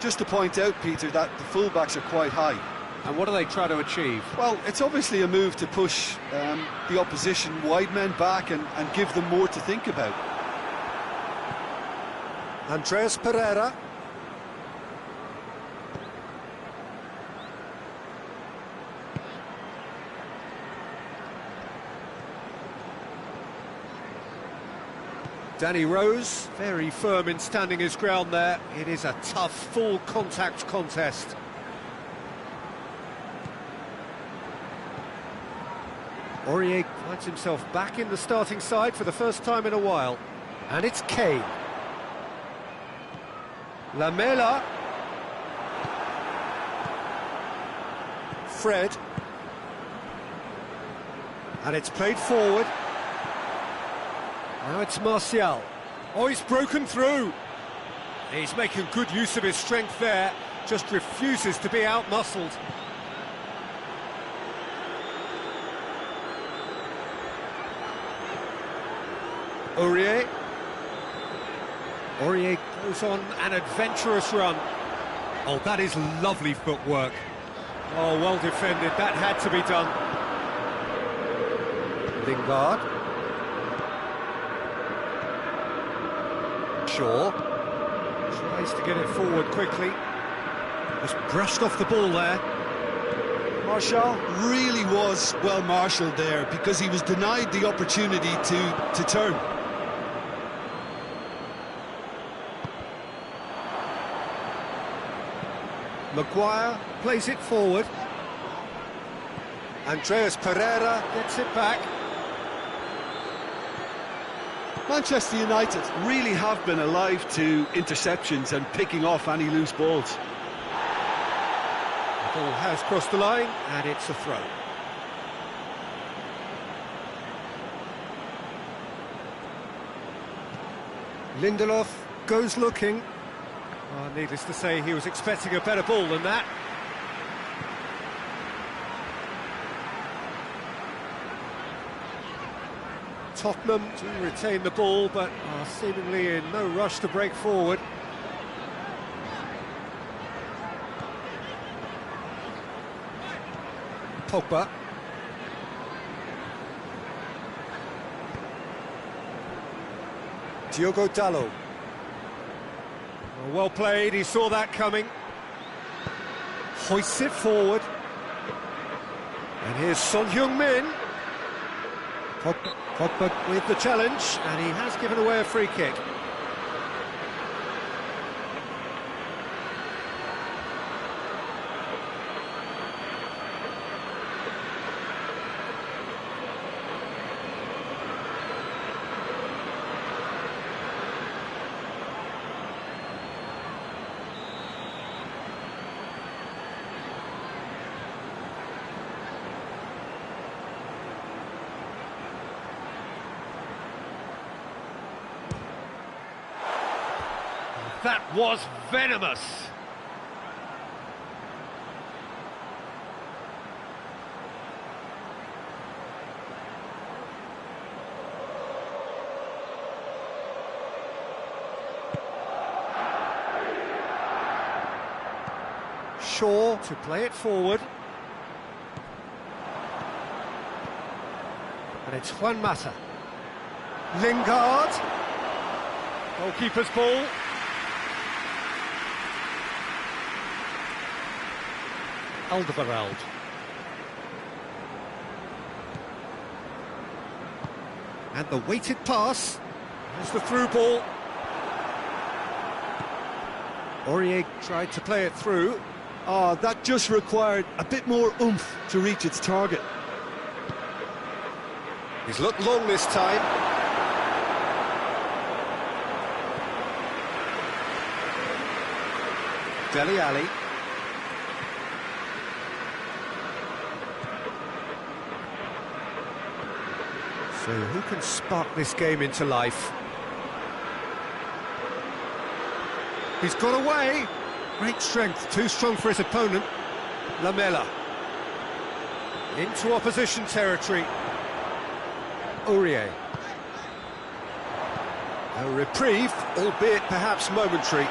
Just to point out, Peter, that the fullbacks are quite high. And what do they try to achieve? Well, it's obviously a move to push the opposition wide men back and give them more to think about. Andreas Pereira. Danny Rose, very firm in standing his ground there. It is a tough, full contact contest. Aurier finds himself back in the starting side for the first time in a while. And it's Kane. Lamela. Fred. And it's played forward. Now it's Martial. Oh, he's broken through. He's making good use of his strength there. Just refuses to be out-muscled. Aurier. Aurier goes on an adventurous run. Oh, that is lovely footwork. Oh, well defended, that had to be done. Lingard. Shaw. Tries to get it forward quickly. Just brushed off the ball there. Martial really was well marshalled there because he was denied the opportunity to turn. Maguire plays it forward. Andreas Pereira gets it back. Manchester United really have been alive to interceptions and picking off any loose balls. The ball has crossed the line, and it's a throw. Lindelof goes looking. Oh, needless to say, he was expecting a better ball than that. Tottenham do retain the ball, but are seemingly in no rush to break forward. Pogba. Diogo Dalot. Well played, he saw that coming. Hoists it forward. And here's Son Heung-min. Pogba with the challenge, and he has given away a free kick. That was venomous. Shaw to play it forward. And it's Juan Mata. Lingard. Goalkeeper's ball. Alderweireld. And the weighted pass. There's the through ball. Aurier tried to play it through. Oh, that just required a bit more oomph to reach its target. He's looked long this time. Dele Alli. So who can spark this game into life? He's got away. Great strength, too strong for his opponent. Lamela. Into opposition territory. Aurier. A reprieve, albeit perhaps momentary.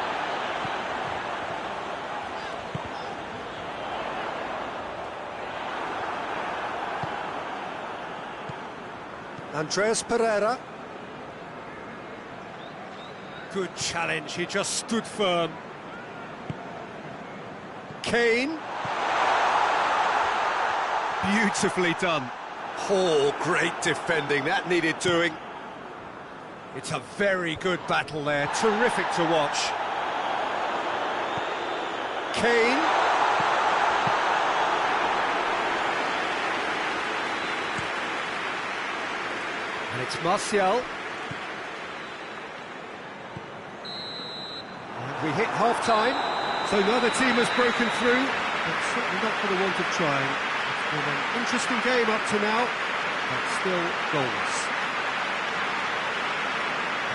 Andreas Pereira. Good challenge, he just stood firm. Kane. Beautifully done. Oh, great defending, that needed doing. It's a very good battle there, terrific to watch. Kane. And it's Martial. And we hit half-time, so neither team has broken through, but certainly not for the want of trying. It's been an interesting game up to now, but still goals.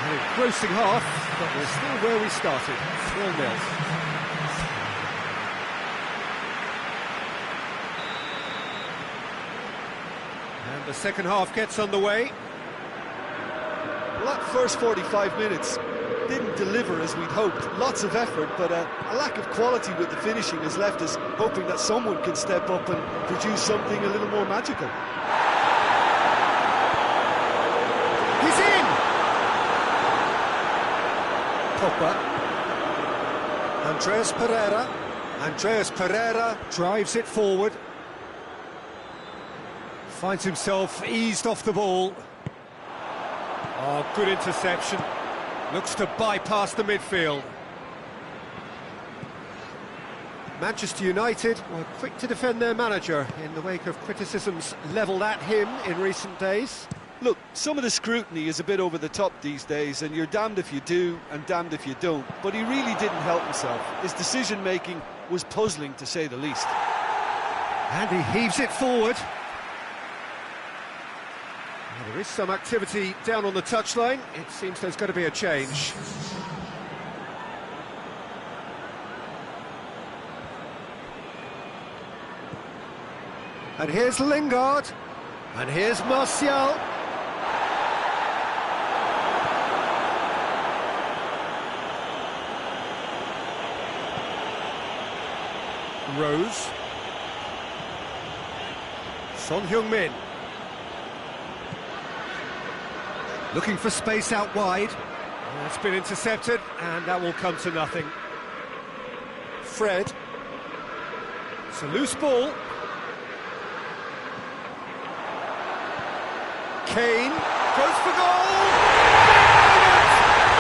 An engrossing half, but we're still where we started, 0-0. And the second half gets underway. Well, that first 45 minutes didn't deliver as we'd hoped. Lots of effort, but a lack of quality with the finishing has left us hoping that someone can step up and produce something a little more magical. He's in! Pogba. Andreas Pereira drives it forward. Finds himself eased off the ball. Oh, good interception. Looks to bypass the midfield. Manchester United were quick to defend their manager in the wake of criticisms levelled at him in recent days. Look, some of the scrutiny is a bit over the top these days, and you're damned if you do and damned if you don't. But he really didn't help himself. His decision-making was puzzling, to say the least. And he heaves it forward. Well, there is some activity down on the touchline. It seems there's going to be a change. And here's Lingard. And here's Martial. Rose. Son Heung-min. Looking for space out wide. That's been intercepted, and that will come to nothing. Fred. It's a loose ball. Kane goes for goal!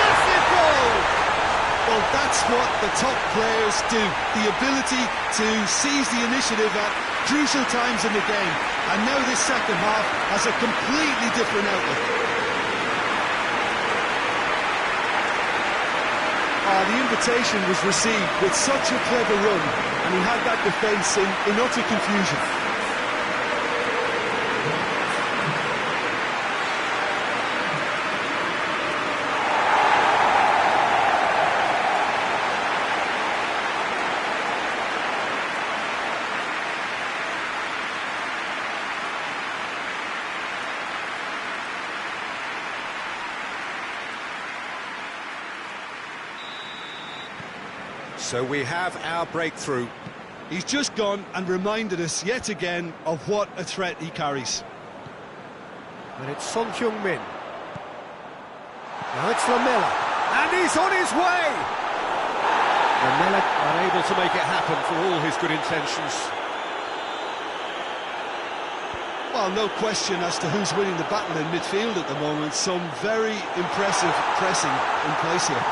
Massive goal! Well, that's what the top players do. The ability to seize the initiative at crucial times in the game. And now this second half has a completely different outlook. The invitation was received with such a clever run, and he had that defence in utter confusion. So we have our breakthrough. He's just gone and reminded us yet again of what a threat he carries. And it's Son Heung-min. Now it's Lamela. And he's on his way! Lamela unable to make it happen for all his good intentions. Well, no question as to who's winning the battle in midfield at the moment. Some very impressive pressing in place here.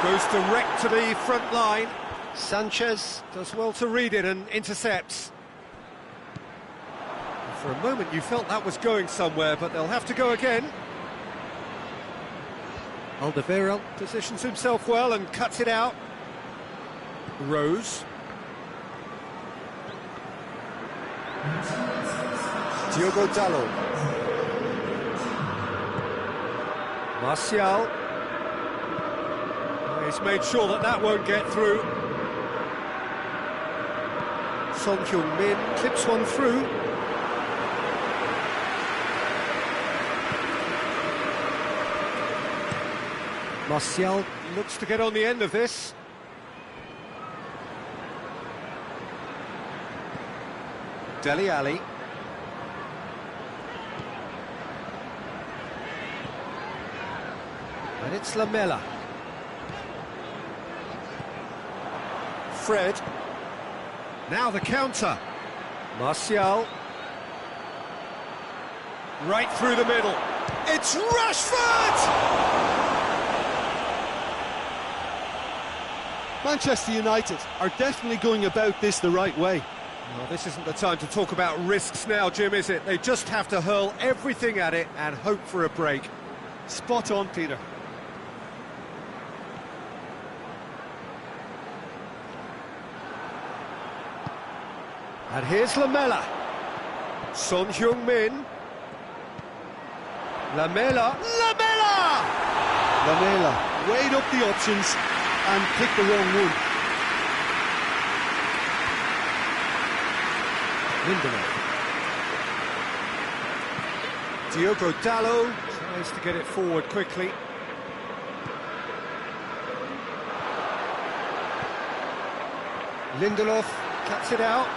Goes direct to the front line. Sanchez does well to read it and intercepts. For a moment you felt that was going somewhere, but they'll have to go again. Alderweireld positions himself well and cuts it out. Rose. Diogo Dalot. Martial. He's made sure that that won't get through. Son Heung-min clips one through. Martial looks to get on the end of this. Dele Alli. And it's Lamela. Fred. Now the counter. Martial. Right through the middle. It's Rashford! Manchester United are definitely going about this the right way. Well, this isn't the time to talk about risks now, Jim, is it? They just have to hurl everything at it and hope for a break. Spot on, Peter. And here's Lamela. Son Heung-min. Lamela. Lamela! Lamela weighed up the options and picked the wrong one. Lindelof. Diogo Dalot tries to get it forward quickly. Lindelof cuts it out.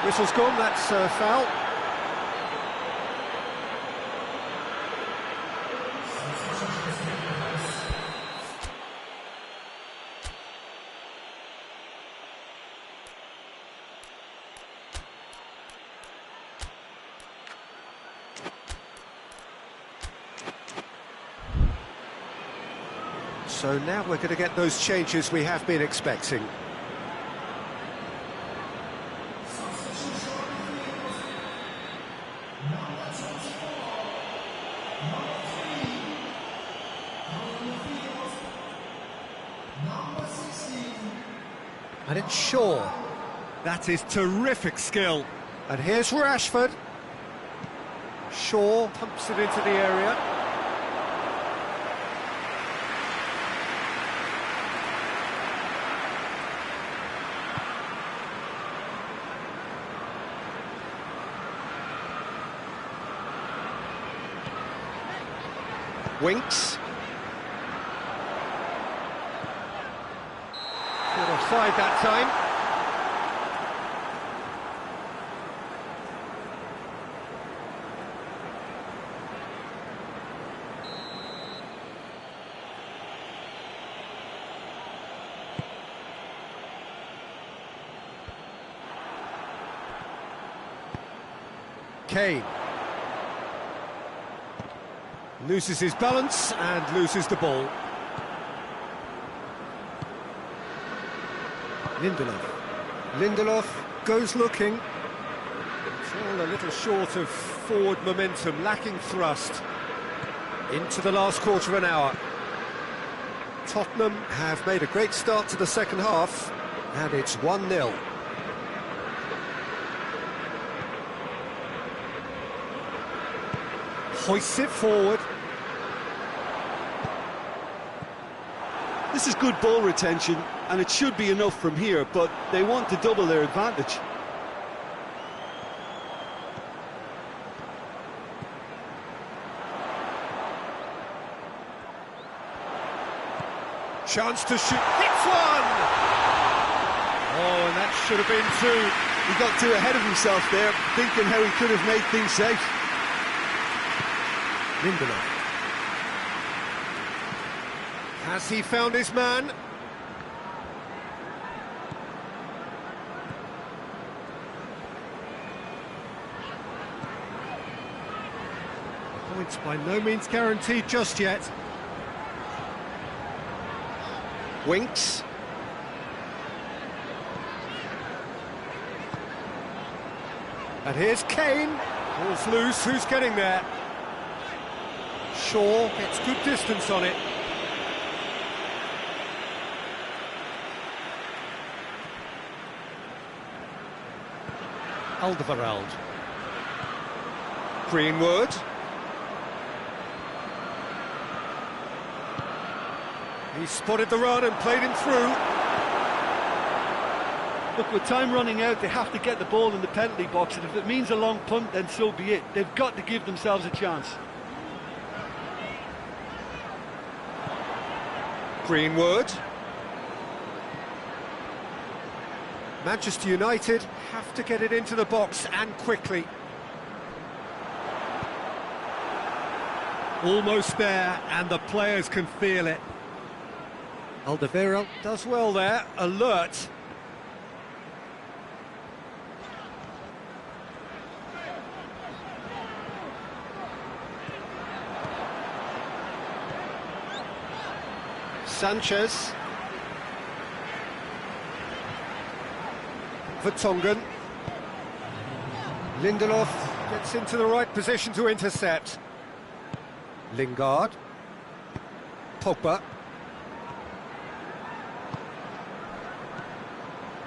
Whistle's gone, that's foul. So now we're going to get those changes we have been expecting. And it's Shaw. That is terrific skill. And here's Rashford. Shaw pumps it into the area. Winks. Good offside that time. Kane. Loses his balance and loses the ball. Lindelof goes looking. It's all a little short of forward momentum, lacking thrust. Into the last quarter of an hour. Tottenham have made a great start to the second half, and it's 1-0. Hoists it forward. This is good ball retention, and it should be enough from here, but they want to double their advantage. Chance to shoot. Hits one! Oh, and that should have been two. He got too ahead of himself there, thinking how he could have made things safe. Lindelof. Has he found his man? Points by no means guaranteed just yet. Winks. And here's Kane. Ball's loose, who's getting there? Shaw gets good distance on it. Alderweireld. Greenwood. He spotted the run and played him through. Look, with time running out, they have to get the ball in the penalty box, and if it means a long punt, then so be it. They've got to give themselves a chance. Greenwood. Manchester United have to get it into the box and quickly. Almost there, and the players can feel it. Alderweireld does well there, alert. Sanchez. Vertonghen. Lindelof gets into the right position to intercept. Lingard. Pogba.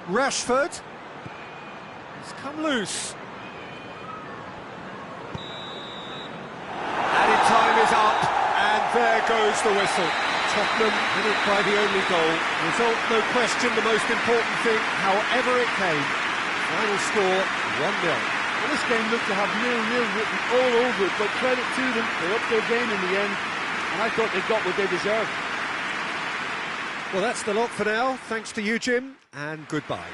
Rashford. He's come loose. Added time is up, and there goes the whistle. Tottenham win it by the only goal. Result, no question, the most important thing, however it came. Final score, 1-0. Well, this game looked to have 0-0 written all over it, but credit to them, they upped their game in the end, and I thought they got what they deserved. Well, that's the lot for now. Thanks to you, Jim, and goodbye.